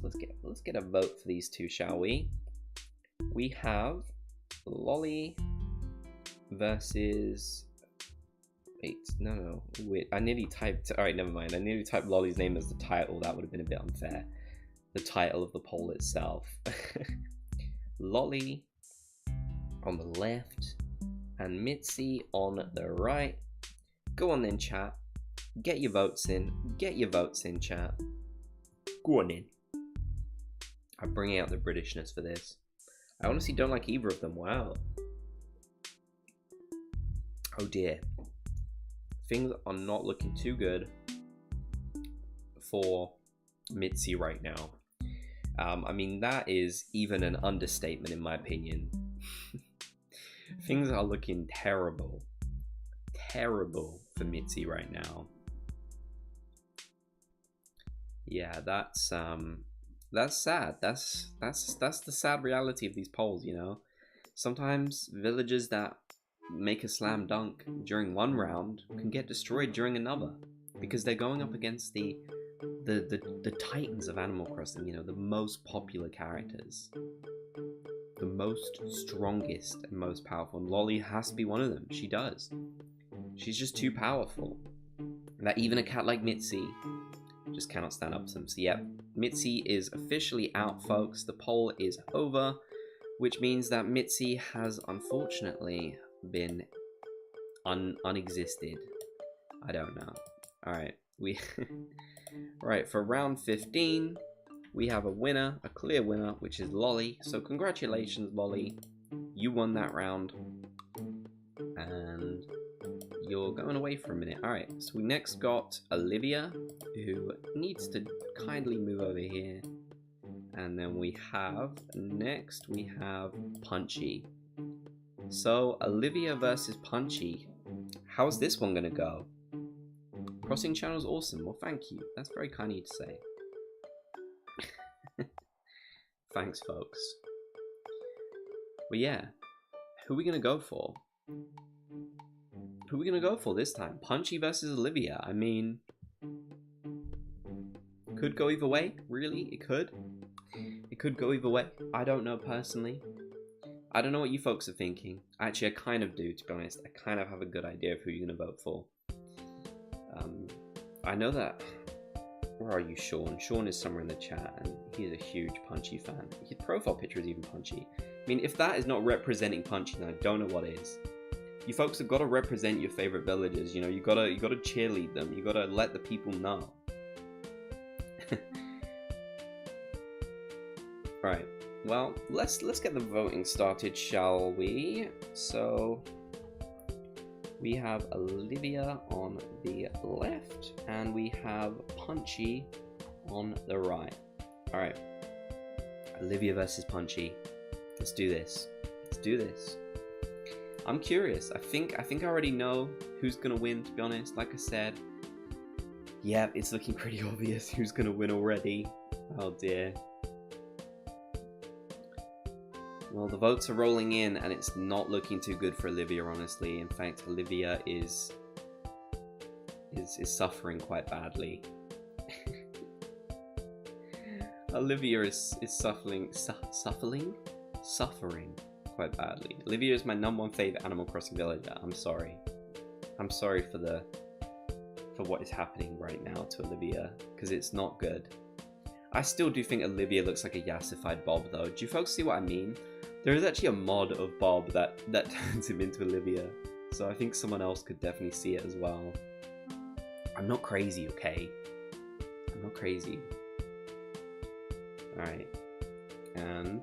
get a vote for these two, shall we? We have Lolly versus... Wait, no. Wait, I nearly typed... Alright, never mind. I nearly typed Lolly's name as the title. That would have been a bit unfair. The title of the poll itself. Lolly on the left and Mitzi on the right. Go on then, chat. Get your votes in. Get your votes in, chat. Go on in. I'm bringing out the Britishness for this. I honestly don't like either of them. Wow. Oh dear. Things are not looking too good for Mitzi right now. I mean, that is even an understatement in my opinion. Things are looking terrible. Terrible for Mitzi right now. Yeah, that's sad. That's the sad reality of these polls, you know. Sometimes villagers that make a slam dunk during one round can get destroyed during another because they're going up against the titans of Animal Crossing, you know, the most popular characters, the most strongest and most powerful, and Lolly has to be one of them. She does. She's just too powerful that even a cat like Mitzi just cannot stand up to them. So yeah, Mitzi is officially out, folks. The poll is over, which means that Mitzi has unfortunately been unexisted. I don't know. Alright, right, for round 15, we have a winner, a clear winner, which is Lolly. So congratulations, Lolly. You won that round. And you're going away for a minute. Alright, so we next got Olivia, who needs to kindly move over here. And then we have, next we have Punchy. So, Olivia versus Punchy. How's this one gonna go? Crossing channel's awesome. Well, thank you. That's very kind of you to say. Thanks, folks. But yeah, who are we gonna go for? Who are we gonna go for this time? Punchy versus Olivia. I mean, could go either way. Really, it could. It could go either way. I don't know personally. I don't know what you folks are thinking. Actually, I kind of do, to be honest. I kind of have a good idea of who you're going to vote for. I know that... Where are you, Sean? Sean is somewhere in the chat, and he's a huge Punchy fan. His profile picture is even Punchy. I mean, if that is not representing Punchy, then I don't know what is. You folks have got to represent your favorite villagers. You know, you gotta cheerlead them. You gotta let the people know. Right. Well, let's get the voting started, shall we? So we have Olivia on the left, and we have Punchy on the right. All right. Olivia versus Punchy. Let's do this. Let's do this. I'm curious. I think I already know who's gonna win, to be honest. Like I said, yeah, it's looking pretty obvious who's gonna win already. Oh dear. Well, the votes are rolling in, and it's not looking too good for Olivia, honestly. In fact, Olivia is suffering quite badly. Olivia is suffering quite badly. Olivia is my #1 favorite Animal Crossing villager. I'm sorry. I'm sorry for what is happening right now to Olivia, because it's not good. I still do think Olivia looks like a yassified Bob, though. Do you folks see what I mean? There is actually a mod of Bob that turns him into Olivia, so I think someone else could definitely see it as well. I'm not crazy, okay? I'm not crazy. Alright. And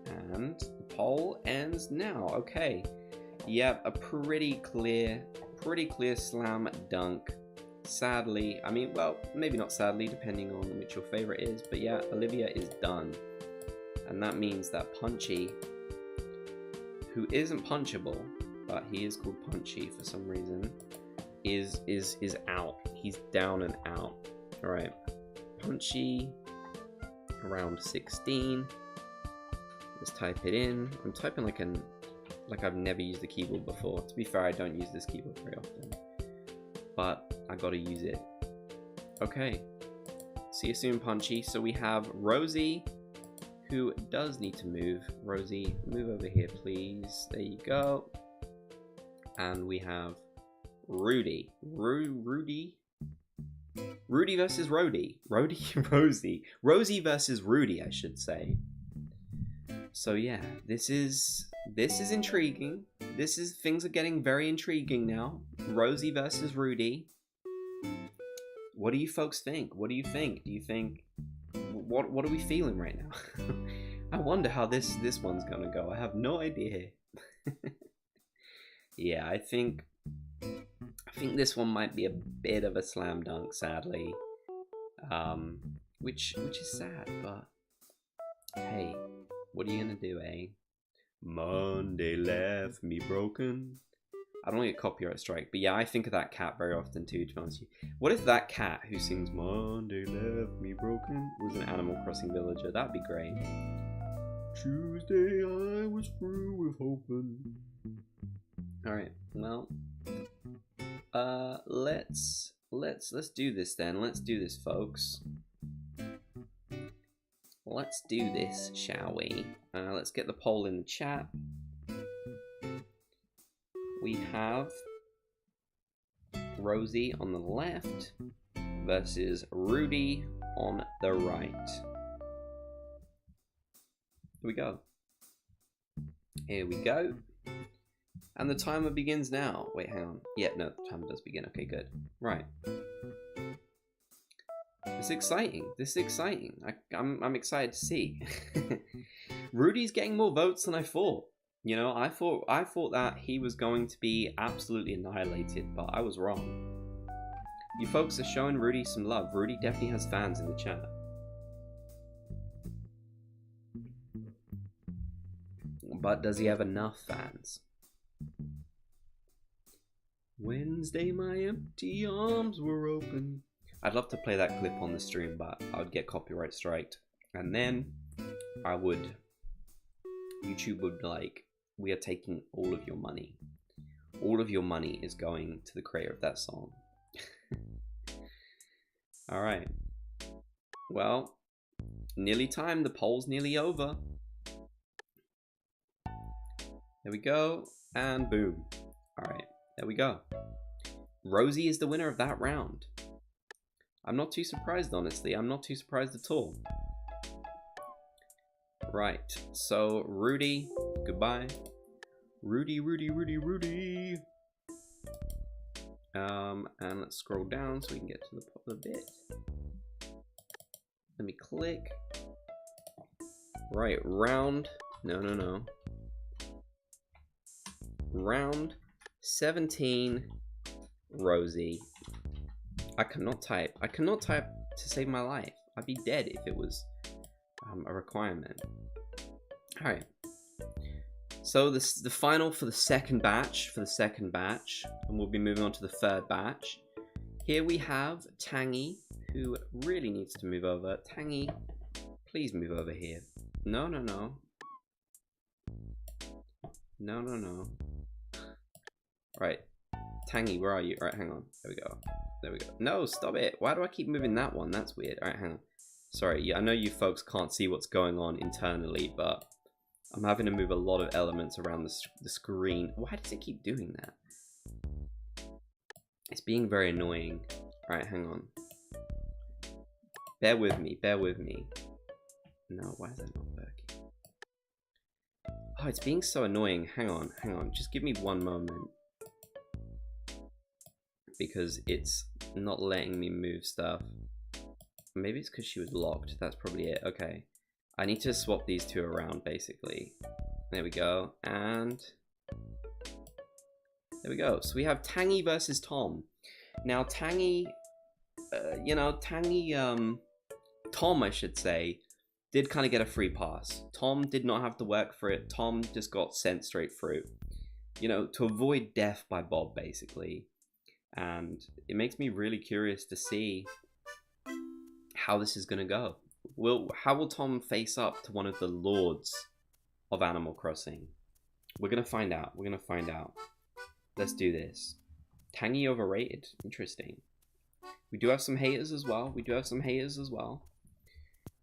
the poll ends now. Okay. Yep, a pretty clear slam dunk. Sadly, I mean, well, maybe not sadly, depending on which your favorite is, but yeah, Olivia is done. And that means that Punchy, who isn't punchable, but he is called Punchy for some reason, is out. He's down and out. Alright. Punchy, around 16. Let's type it in. I'm typing like I've never used the keyboard before. To be fair, I don't use this keyboard very often, but I gotta use it. Okay. See you soon, Punchy. So we have Rosie, who does need to move. Rosie, move over here, please. There you go. And we have Rudy. Rudy versus Rody. Rosie versus Rudy, I should say. So yeah, this is intriguing. Things are getting very intriguing now. Rosie versus Rudy. What do you folks think? What do you think? Do you think what are we feeling right now? I wonder how this one's gonna go. I have no idea. Yeah, I think this one might be a bit of a slam dunk, sadly. Which is sad, but hey, what are you gonna do, eh? Monday left me broken. I don't want to get copyright strike, but yeah, I think of that cat very often too, to be honest with you. What if that cat who sings Monday left me broken was an Animal Crossing villager? That'd be great. Tuesday I was through with hoping. Alright, well, let's do this then. Let's do this, folks. Let's do this, shall we? Let's get the poll in the chat. We have Rosie on the left versus Rudy on the right. Here we go. Here we go. And the timer begins now. Wait, hang on. Yeah, no, the timer does begin. Okay, good. Right. This is exciting. This is exciting. I'm excited to see. Rudy's getting more votes than I thought. You know, I thought that he was going to be absolutely annihilated, but I was wrong. You folks are showing Rudy some love. Rudy definitely has fans in the chat. But does he have enough fans? Wednesday my empty arms were open. I'd love to play that clip on the stream, but I would get copyright striked. And then YouTube would be like, we are taking all of your money. All of your money is going to the creator of that song. Alright. Well, nearly time. The poll's nearly over. There we go. And boom. Alright, there we go. Rosie is the winner of that round. I'm not too surprised, honestly. I'm not too surprised at all. Right, so Rudy, goodbye. Rudy. And let's scroll down so we can get to the popular bit. Let me click. Right, round. No. Round 17, Rosie. I cannot type. I cannot type to save my life. I'd be dead if it was a requirement. Alright. So this is the final for the second batch. And we'll be moving on to the third batch. Here we have Tangy, who really needs to move over. Tangy, please move over here. No. Right. Tangy, where are you? Alright, hang on. There we go. No, stop it. Why do I keep moving that one? That's weird. Alright, hang on. Sorry, I know you folks can't see what's going on internally, but I'm having to move a lot of elements around the screen. Why does it keep doing that? It's being very annoying. Alright, hang on. Bear with me. No, why is that not working? Oh, it's being so annoying. Hang on. Just give me one moment. Because it's not letting me move stuff. Maybe it's because she was locked. That's probably it. Okay. I need to swap these two around, basically. There we go. And there we go. So we have Tangy versus Tom. Now, Tangy, Tom, I should say, did kind of get a free pass. Tom did not have to work for it. Tom just got sent straight through. To avoid death by Bob, basically. And it makes me really curious to see how this is going to go. How will Tom face up to one of the lords of Animal Crossing? We're going to find out. Let's do this. Tangy overrated. Interesting. We do have some haters as well.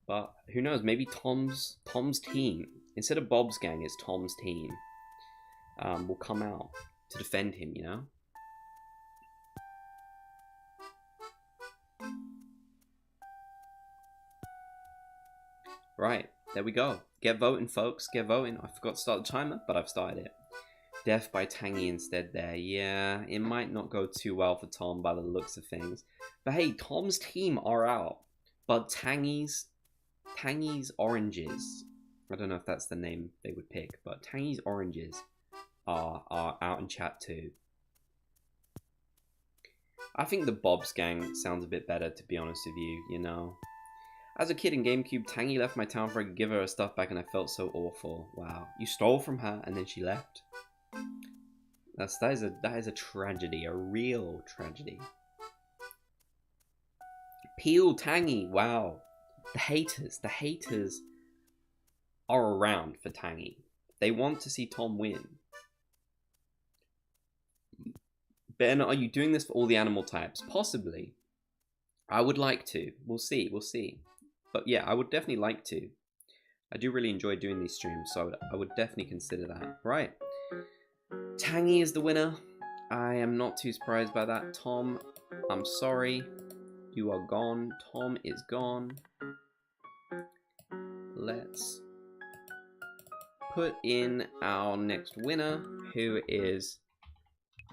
But who knows? Maybe Tom's team, instead of Bob's gang, it's Tom's team, will come out to defend him, Right, there we go. Get voting, folks. Get voting. I forgot to start the timer, but I've started it. Death by Tangy instead there. Yeah, it might not go too well for Tom by the looks of things. But hey, Tom's team are out. But Tangy's oranges, I don't know if that's the name they would pick, but Tangy's oranges are out in chat too. I think the Bob's gang sounds a bit better, to be honest with you, As a kid in GameCube, Tangy left my town for I could give her her stuff back and I felt so awful. Wow. You stole from her and then she left? That is a tragedy, a real tragedy. Peel Tangy, wow. The haters are around for Tangy. They want to see Tom win. Ben, are you doing this for all the animal types? Possibly. I would like to. We'll see. But yeah, I would definitely like to. I do really enjoy doing these streams, so I would definitely consider that. Right. Tangy is the winner. I am not too surprised by that. Tom, I'm sorry. You are gone. Tom is gone. Let's put in our next winner, who is...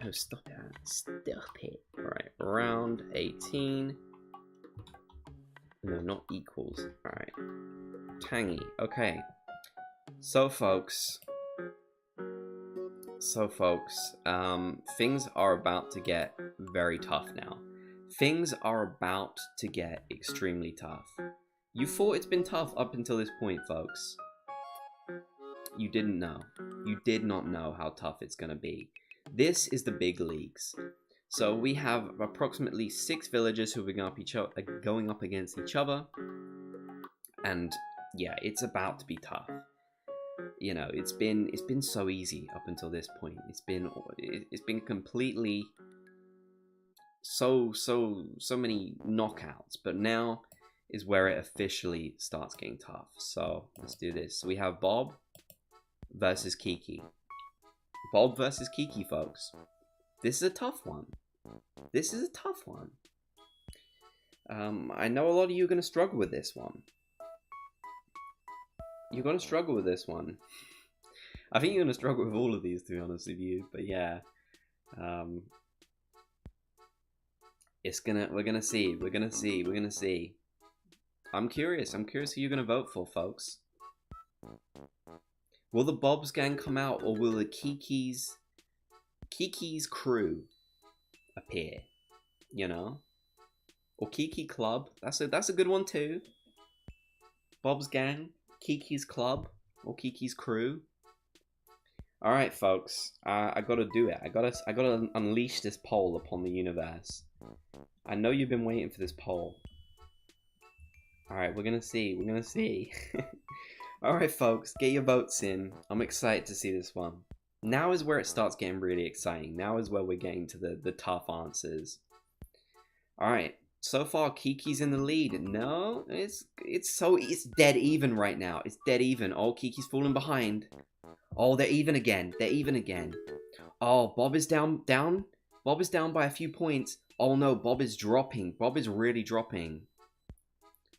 Oh, stop it. Alright, round 18. No, not equals. Alright. Tangy. Okay. So, folks, things are about to get very tough now. Things are about to get extremely tough. You thought it's been tough up until this point, folks. You didn't know. You did not know how tough it's going to be. This is the big leagues. So we have approximately 6 villagers who are going up against each other. And yeah, it's about to be tough. It's been so easy up until this point. It's been completely so many knockouts, but now is where it officially starts getting tough. So let's do this. So we have Bob versus Kiki. Bob versus Kiki, folks. This is a tough one. This is a tough one. I know a lot of you are going to struggle with this one. You're going to struggle with this one. I think you're going to struggle with all of these, to be honest with you. But yeah. We're going to see. We're going to see. We're going to see. I'm curious. I'm curious who you're going to vote for, folks. Will the Bob's gang come out, or will the Kiki's crew appear? You know? Or Kiki Club. That's a good one too. Bob's gang, Kiki's Club, or Kiki's crew. Alright, folks. I gotta do it. I gotta unleash this poll upon the universe. I know you've been waiting for this poll. Alright, we're gonna see. We're gonna see. Alright, folks, get your votes in. I'm excited to see this one. Now is where it starts getting really exciting. Now is where we're getting to the tough answers. Alright, so far Kiki's in the lead. No, it's dead even right now. It's dead even. Oh, Kiki's falling behind. Oh, they're even again. They're even again. Oh, Bob is down. Bob is down by a few points. Oh no, Bob is dropping. Bob is really dropping.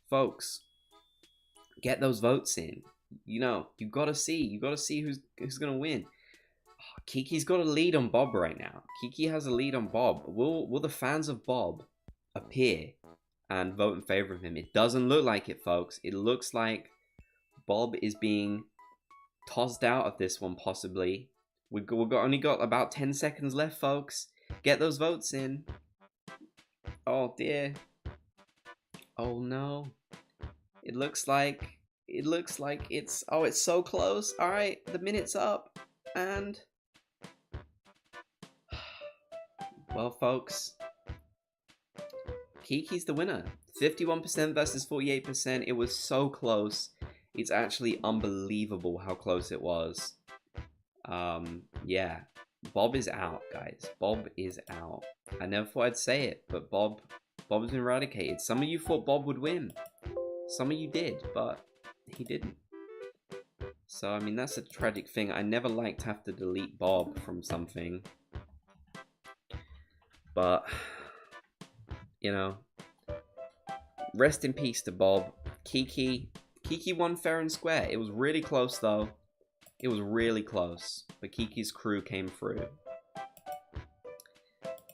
Folks, get those votes in. You know, you gotta see who's gonna win. Oh, Kiki's got a lead on Bob right now. Kiki has a lead on Bob. Will the fans of Bob appear and vote in favor of him? It doesn't look like it, folks. It looks like Bob is being tossed out of this one, possibly. We've only got about 10 seconds left, folks. Get those votes in. Oh dear. Oh no. It looks like it's so close. All right, the minute's up, and well, folks, Kiki's the winner. 51% versus 48%. It was so close. It's actually unbelievable how close it was. Yeah, Bob is out, guys. Bob is out. I never thought I'd say it, but Bob's been eradicated. Some of you thought Bob would win. Some of you did, but he didn't. So, I mean, that's a tragic thing. I never liked to have to delete Bob from something. But, you know, rest in peace to Bob. Kiki won fair and square. It was really close, though. It was really close. But Kiki's crew came through.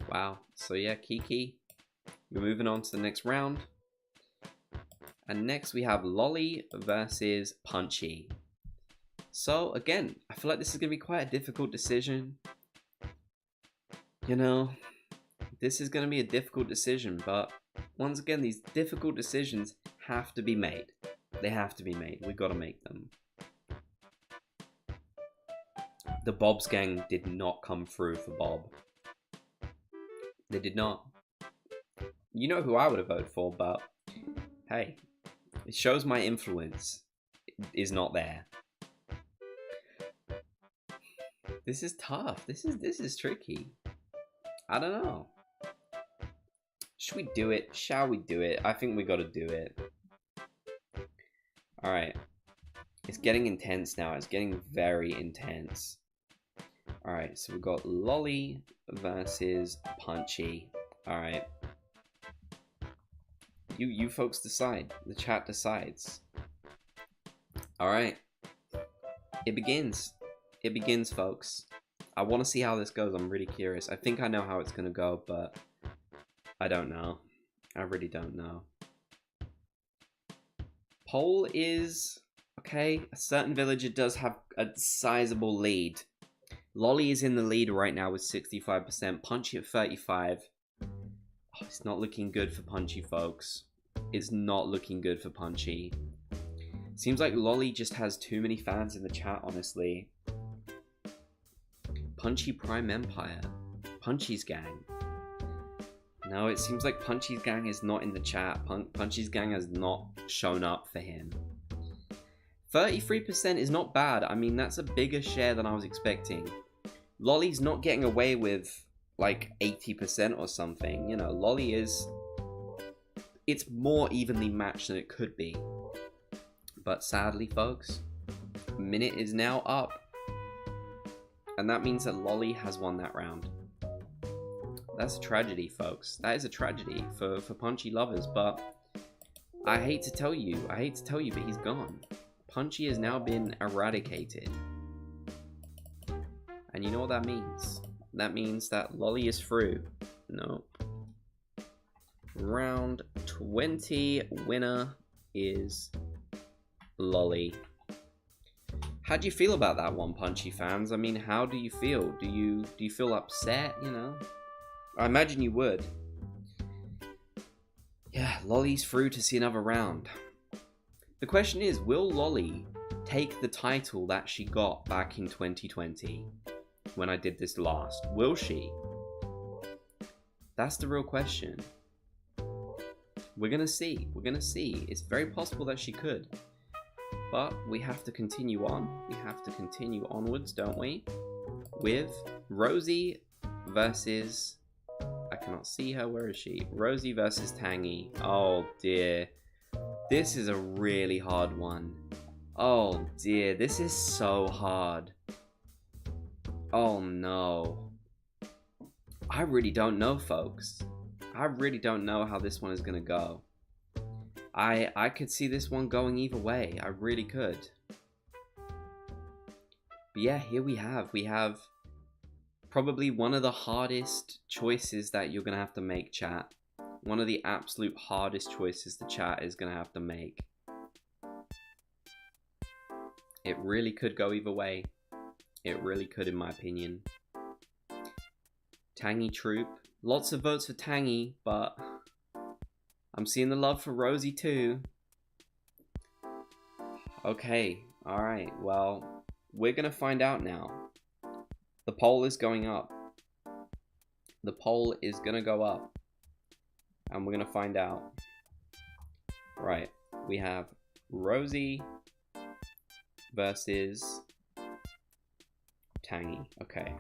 Wow. So, yeah, Kiki, we're moving on to the next round. And next we have Lolly versus Punchy. So again, I feel like this is going to be quite a difficult decision. You know, this is going to be a difficult decision, but once again, these difficult decisions have to be made. They have to be made. We've got to make them. The Bob's gang did not come through for Bob. They did not. You know who I would have voted for, but hey, it shows my influence is not there. This is tough. This is tricky. I don't know. Should we do it? Shall we do it? I think we got to do it. All right. It's getting intense now. It's getting very intense. All right. So we've got Lolly versus Punchy. All right. You folks decide. The chat decides. All right. It begins. It begins, folks. I want to see how this goes. I'm really curious. I think I know how it's going to go, but I don't know. I really don't know. Poll is... okay, a certain villager does have a sizable lead. Lolly is in the lead right now with 65%. Punchy at 35%. Oh, it's not looking good for Punchy, folks. It's not looking good for Punchy. Seems like Lolly just has too many fans in the chat, honestly. Punchy Prime Empire. Punchy's gang. No, it seems like Punchy's gang is not in the chat. Punchy's gang has not shown up for him. 33% is not bad. I mean, that's a bigger share than I was expecting. Lolly's not getting away with like 80% or something. You know, Lolly is... it's more evenly matched than it could be. But sadly, folks, minute is now up. And that means that Lolly has won that round. That's a tragedy, folks. That is a tragedy for Punchy lovers, but I hate to tell you, but he's gone. Punchy has now been eradicated. And you know what that means? That means that Lolly is through. Nope. Round 20 winner is Lolly. How do you feel about that one, Punchy fans? I mean, how do you feel? Do you feel upset, you know? I imagine you would. Yeah, Lolly's through to see another round. The question is, will Lolly take the title that she got back in 2020 when I did this last? Will she? That's the real question. We're gonna see. We're gonna see. It's very possible that she could. But we have to continue on. We have to continue onwards, don't we? With Rosie versus... I cannot see her. Where is she? Rosie versus Tangy. Oh dear. This is a really hard one. Oh dear. This is so hard. Oh no. I really don't know, folks. I really don't know how this one is going to go. I could see this one going either way. I really could. But yeah, here we have probably one of the hardest choices that you're going to have to make, chat. One of the absolute hardest choices the chat is going to have to make. It really could go either way. It really could, in my opinion. Tangy Troop. Lots of votes for Tangy, but I'm seeing the love for Rosie too. Okay, alright, well, we're gonna find out now. The poll is going up. The poll is gonna go up. And we're gonna find out. Right, we have Rosie versus Tangy. Okay.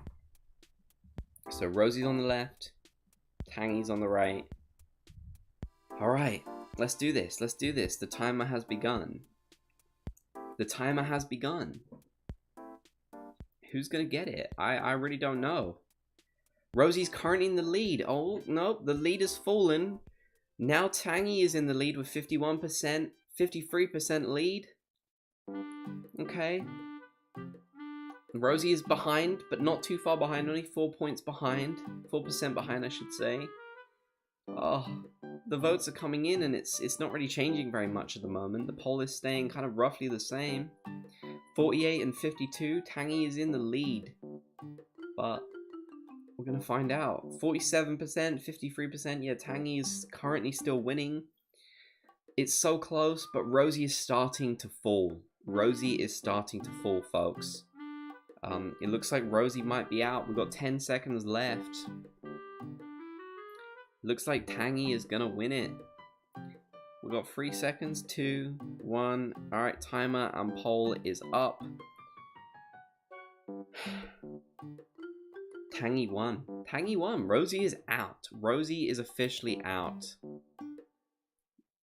So Rosie's on the left, Tangy's on the right. Alright, let's do this. Let's do this. The timer has begun. The timer has begun. Who's gonna get it? I really don't know. Rosie's currently in the lead. Oh, no, the lead has fallen. Now Tangy is in the lead with 51%, 53% lead. Okay. Rosie is behind, but not too far behind, only 4 points behind. 4% behind, I should say. Oh, the votes are coming in and it's not really changing very much at the moment. The poll is staying kind of roughly the same. 48 and 52, Tangy is in the lead. But we're going to find out. 47%, 53%, yeah, Tangy is currently still winning. It's so close, but Rosie is starting to fall. Rosie is starting to fall, folks. It looks like Rosie might be out. We've got 10 seconds left. Looks like Tangy is gonna win it. We've got 3 seconds, 2, 1. Alright, timer and poll is up. Tangy won. Tangy won. Rosie is out. Rosie is officially out.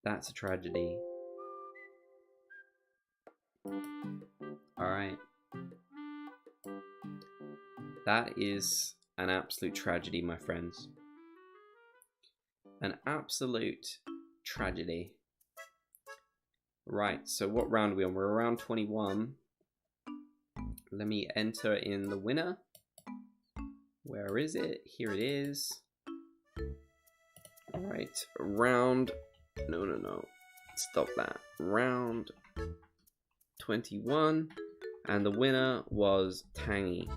That's a tragedy. Alright. That is an absolute tragedy, my friends. An absolute tragedy. Right, so what round are we on? We're around 21. Let me enter in the winner. Where is it? Here it is. Alright, round... No. Stop that. Round 21. And the winner was Tangy.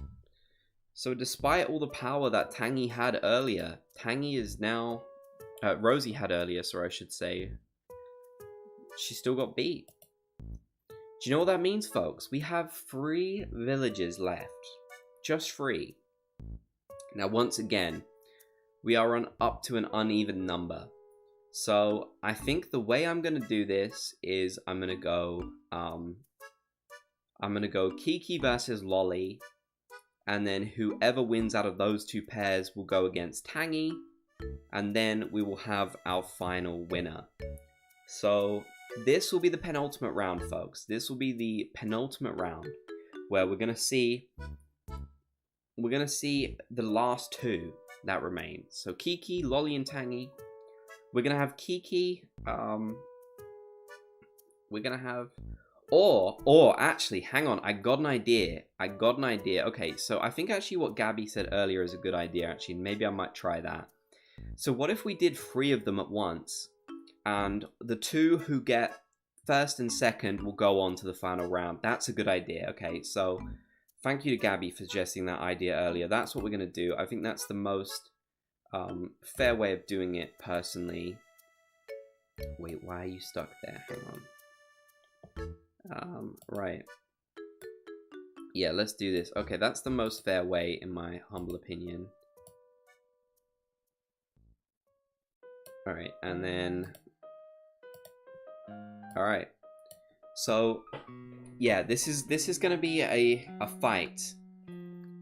So despite all the power that Tangy had earlier, Tangy is now... Rosie had earlier, sorry, I should say. She still got beat. Do you know what that means, folks? We have 3 villagers left. Just 3. Now, once again, we are on up to an uneven number. So, I think the way I'm going to do this is I'm going to go Kiki versus Lolly. And then whoever wins out of those 2 pairs will go against Tangy. And then we will have our final winner. So this will be the penultimate round, folks. This will be the penultimate round where we're going to see we're gonna see the last two that remain. So Kiki, Lolly, and Tangy. We're gonna have Kiki. We're gonna have, or actually, hang on. I got an idea. Okay, so I think actually what Gabby said earlier is a good idea. Actually, maybe I might try that. So what if we did 3 of them at once, and the 2 who get first and second will go on to the final round? That's a good idea. Okay, so thank you to Gabby for suggesting that idea earlier. That's what we're gonna do. I think that's the most fair way of doing it, personally. Wait, why are you stuck there? Hang on. Right. Yeah, let's do this. Okay, that's the most fair way, in my humble opinion. Alright, and then... Alright. So, yeah, this is gonna be a fight.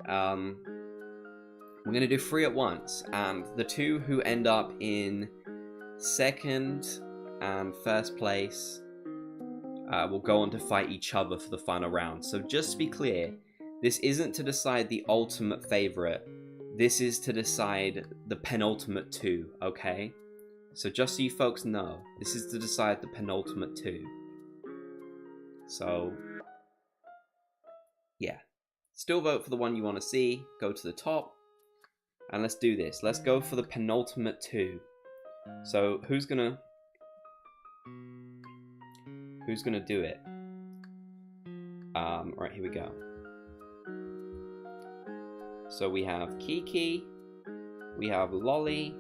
We're gonna do 3 at once, and the 2 who end up in second and first place will go on to fight each other for the final round. So just to be clear, this isn't to decide the ultimate favorite. This is to decide the penultimate 2, okay? So just so you folks know, this is to decide the penultimate 2. So, yeah. Still vote for the one you want to see. Go to the top. And let's do this. Let's go for the penultimate 2. So, who's gonna do it? Right, here we go. So we have Kiki, we have Lolly,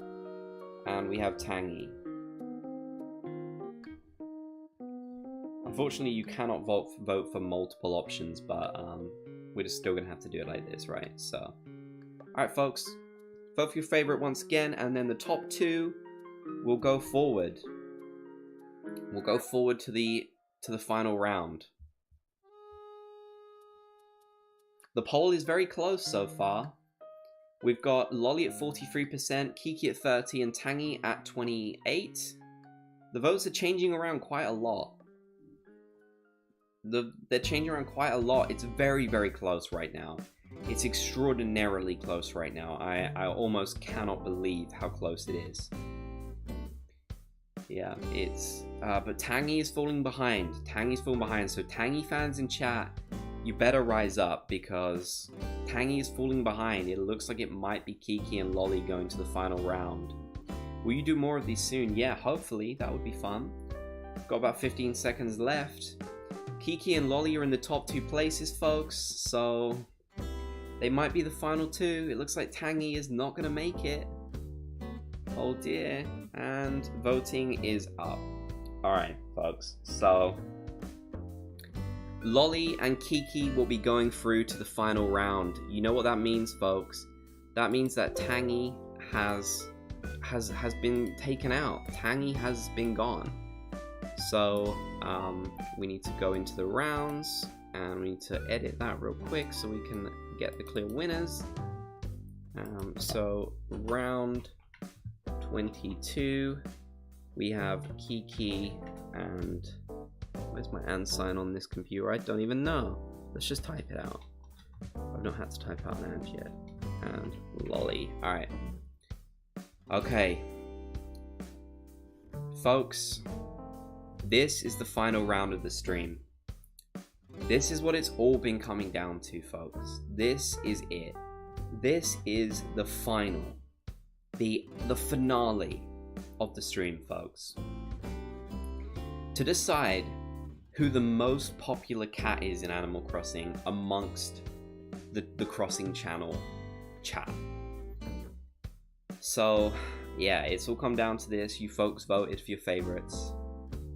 and we have Tangy. Unfortunately, you cannot vote for multiple options, but we're just still gonna have to do it like this, right? So, alright folks, vote for your favorite once again, and then the top 2 will go forward. We'll go forward to the final round. The poll is very close so far. We've got Lolly at 43%, Kiki at 30%, and Tangy at 28%. The votes are changing around quite a lot. They're changing around quite a lot. It's very, very close right now. It's extraordinarily close right now. I almost cannot believe how close it is. Yeah, it's... but Tangy is falling behind. Tangy's falling behind. So Tangy fans in chat, you better rise up, because Tangy is falling behind. It looks like it might be Kiki and Lolly going to the final round. Will you do more of these soon? Yeah, hopefully. That would be fun. Got about 15 seconds left. Kiki and Lolly are in the top 2 places, folks. So they might be the final 2. It looks like Tangy is not going to make it. Oh dear. And voting is up. Alright, folks. So Lolly and Kiki will be going through to the final round. You know what that means, folks? That means that Tangy has been taken out. Tangy has been gone. So we need to go into the rounds, and we need to edit that real quick so we can get the clear winners. So round 22, we have Kiki and... Where's my and sign on this computer? I don't even know. Let's just type it out. I've not had to type out an and yet. And Lolly. Alright. Okay. Folks, this is the final round of the stream. This is what it's all been coming down to, folks. This is it. This is the final. The finale of the stream, folks. To decide who the most popular cat is in Animal Crossing amongst the Crossing channel chat. So, yeah, it's all come down to this. You folks voted for your favorites.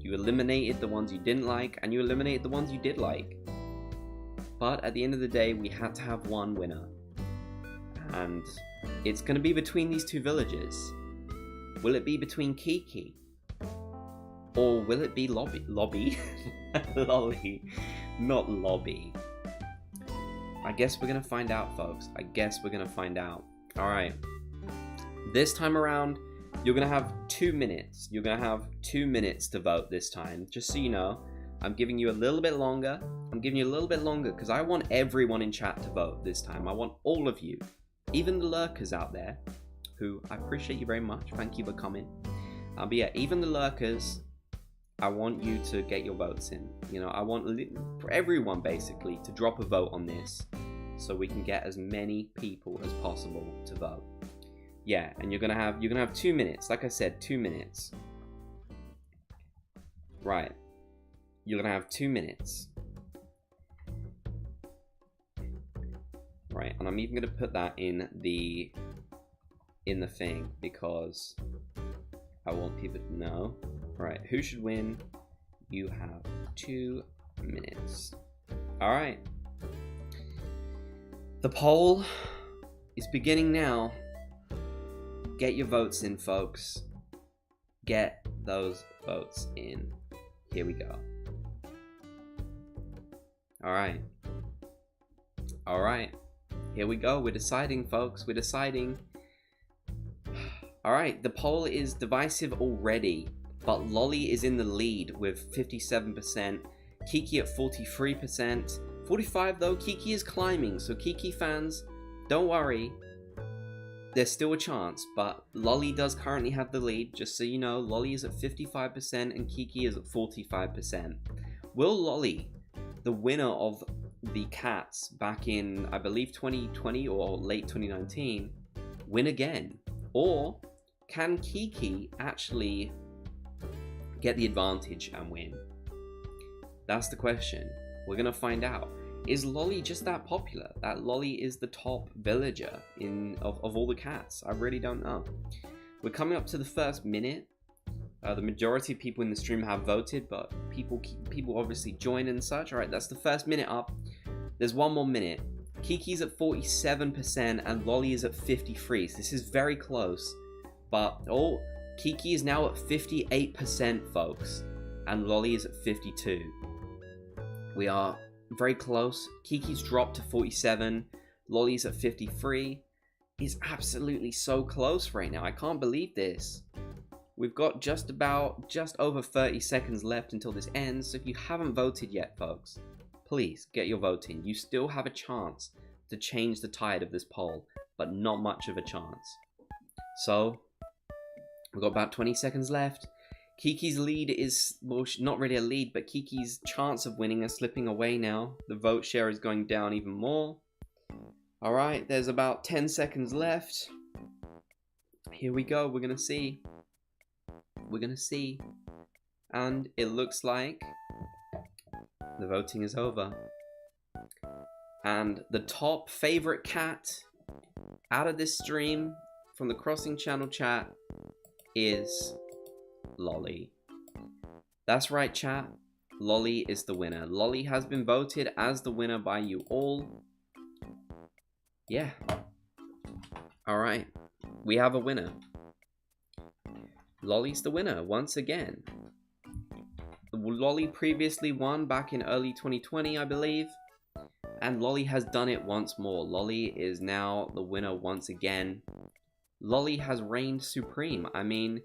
You eliminated the ones you didn't like, and you eliminated the ones you did like. But at the end of the day, we had to have one winner. And it's going to be between these 2 villages. Will it be between Kiki? Or will it be Lolly? Lolly, not Lobby. I guess we're gonna find out, folks. I guess we're gonna find out. Alright. This time around, you're gonna have 2 minutes. You're gonna have 2 minutes to vote this time, just so you know. I'm giving you a little bit longer. I'm giving you a little bit longer because I want everyone in chat to vote this time. I want all of you, even the lurkers out there, who I appreciate you very much. Thank you for coming. But yeah, even the lurkers, I want you to get your votes in. You know, I want for everyone basically to drop a vote on this, so we can get as many people as possible to vote. Yeah, and you're gonna have 2 minutes. Like I said, 2 minutes. Right. You're gonna have 2 minutes. Right, and I'm even gonna put that in the thing because I want people to know. Right, who should win? You have 2 minutes. All right. The poll is beginning now. Get your votes in, folks. Get those votes in. Here we go. All right. All right. Here we go. We're deciding, folks. We're deciding. All right. The poll is divisive already, but Lolly is in the lead with 57%. Kiki at 43%. 45 though. Kiki is climbing. So Kiki fans, don't worry. There's still a chance, but Lolly does currently have the lead. Just so you know, Lolly is at 55% and Kiki is at 45%. Will Lolly, the winner of the Cats back in, I believe, 2020 or late 2019, win again? Or can Kiki actually get the advantage and win? That's the question. We're going to find out. Is Lolly just that popular? That Lolly is the top villager of all the cats? I really don't know. We're coming up to the first minute. The majority of people in the stream have voted, but people obviously join and such. All right, that's the first minute up. There's 1 more minute. Kiki's at 47% and Lolly is at 53%. So this is very close. But Kiki is now at 58%, folks, and Lolly is at 52%. We are very close. Kiki's dropped to 47%. Lolly's at 53%. It's absolutely so close right now. I can't believe this. We've got just over 30 seconds left until this ends. So if you haven't voted yet, folks, please get your vote in. You still have a chance to change the tide of this poll, but not much of a chance. So we've got about 20 seconds left. Kiki's lead is, well, not really a lead, but Kiki's chance of winning is slipping away now. The vote share is going down even more. All right, there's about 10 seconds left. Here we go. We're going to see. We're going to see. And it looks like the voting is over. And the top favorite cat out of this stream from the Crossing Channel chat is Lolly. That's right, chat. Lolly is the winner. Lolly has been voted as the winner by you all. Yeah. Alright. We have a winner. Lolly's the winner once again. Lolly previously won back in early 2020, I believe. And Lolly has done it once more. Lolly is now the winner once again. Lolly has reigned supreme. I mean,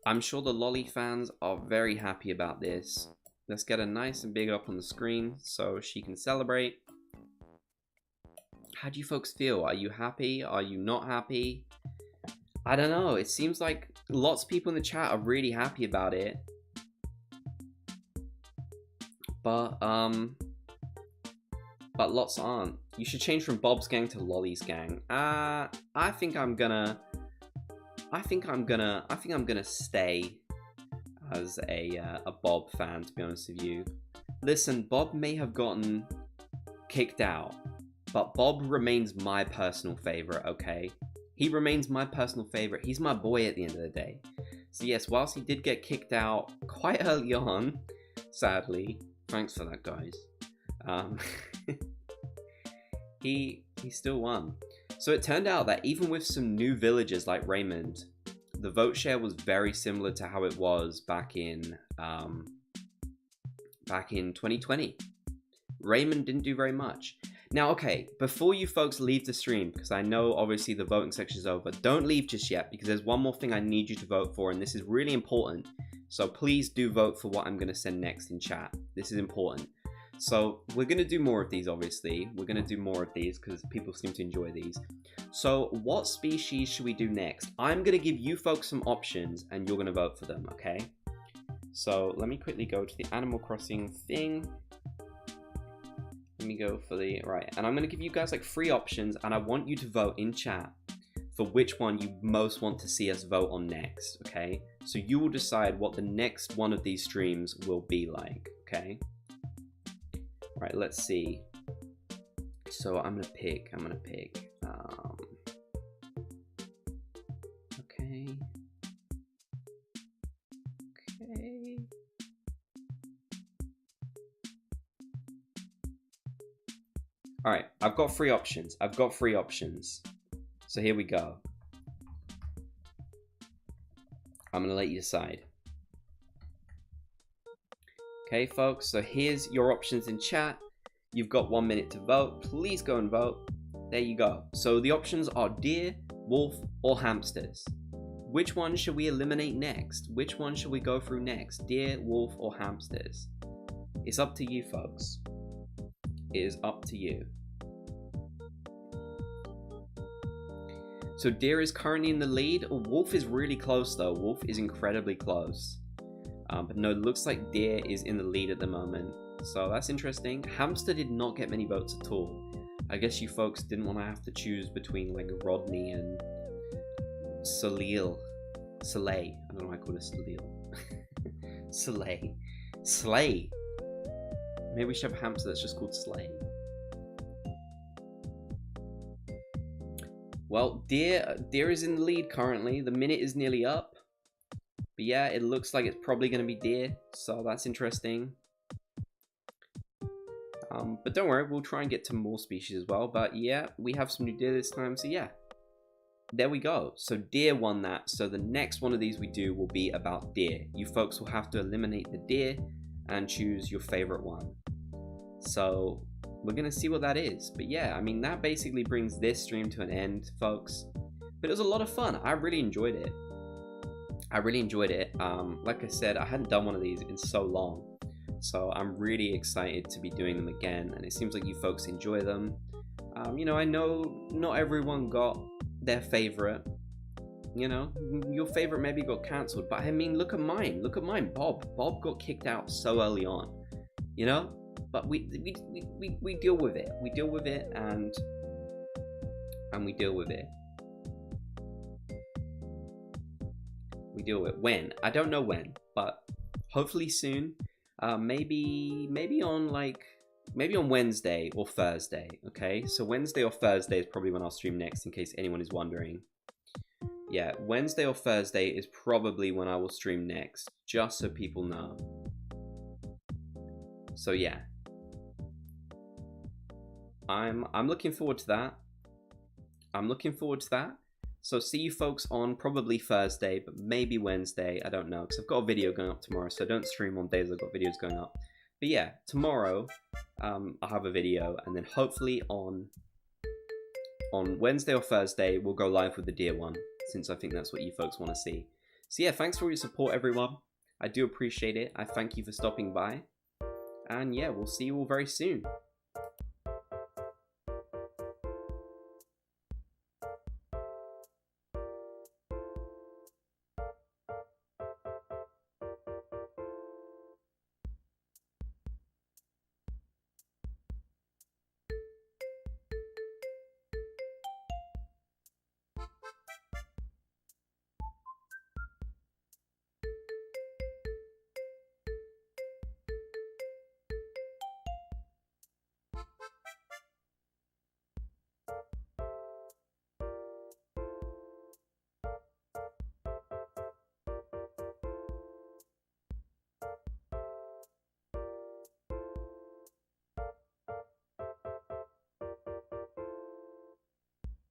I'm sure the Lolly fans are very happy about this. Let's get her nice and big up on the screen so she can celebrate. How do you folks feel? Are you happy? Are you not happy? I don't know. It seems like lots of people in the chat are really happy about it. But lots aren't. You should change from Bob's gang to Lolly's gang. I think I'm gonna stay as a Bob fan, to be honest with you. Listen, Bob may have gotten kicked out, but Bob remains my personal favorite, okay? He remains my personal favorite. He's my boy at the end of the day. So yes, whilst he did get kicked out quite early on, sadly, thanks for that, guys. He still won. So it turned out that even with some new villagers like Raymond, the vote share was very similar to how it was back in 2020. Raymond didn't do very much. Now, okay, before you folks leave the stream, because I know obviously the voting section is over, don't leave just yet, because there's one more thing I need you to vote for, and this is really important. So please do vote for what I'm going to send next in chat. This is important. So we're going to do more of these, obviously. We're going to do more of these because people seem to enjoy these. So what species should we do next? I'm going to give you folks some options and you're going to vote for them, okay? So let me quickly go to the Animal Crossing thing. Let me go for the, right. And I'm going to give you guys like 3 options and I want you to vote in chat for which one you most want to see us vote on next, okay? So you will decide what the next one of these streams will be like, okay? Right, let's see. So I'm gonna pick. Okay. All right, I've got 3 options. So here we go. I'm gonna let you decide. Okay, folks, so here's your options in chat. You've got 1 minute to vote. Please go and vote. There you go. So the options are deer, wolf, or hamsters. Which one should we eliminate next? Which one should we go through next? Deer, wolf, or hamsters? It's up to you, folks. It is up to you. So deer is currently in the lead. Wolf is really close though. Wolf is incredibly close. But no, it looks like deer is in the lead at the moment. So that's interesting. Hamster did not get many votes at all. I guess you folks didn't want to have to choose between like Rodney and Soleil. I don't know why I call it Soleil. Slay. Maybe we should have a hamster that's just called Slay. Well, deer is in the lead currently. The minute is nearly up. But yeah, it looks like it's probably going to be deer. So that's interesting. But don't worry, we'll try and get to more species as well. But yeah, we have some new deer this time. So yeah, there we go. So deer won that. So the next one of these we do will be about deer. You folks will have to eliminate the deer and choose your favorite one. So we're going to see what that is. But yeah, I mean, that basically brings this stream to an end, folks. But it was a lot of fun. I really enjoyed it. Like I said, I hadn't done one of these in so long. So I'm really excited to be doing them again. And it seems like you folks enjoy them. You know, I know not everyone got their favorite. You know, your favorite maybe got cancelled. But I mean, look at mine. Bob. Bob got kicked out so early on. You know? But we deal with it. We deal with it and we deal with it. We deal with it. When? I don't know when, but hopefully soon. Maybe on Wednesday or Thursday. Okay, so Wednesday or Thursday is probably when I'll stream next, in case anyone is wondering. Yeah, Wednesday or Thursday is probably when I will stream next, just so people know. So yeah, I'm looking forward to that. So see you folks on probably Thursday, but maybe Wednesday. I don't know, because I've got a video going up tomorrow, so don't stream on days I've got videos going up. But yeah, tomorrow I'll have a video, and then hopefully on Wednesday or Thursday we'll go live with the deer one, since I think that's what you folks want to see. So yeah, thanks for your support, everyone. I do appreciate it. I thank you for stopping by. And yeah, we'll see you all very soon.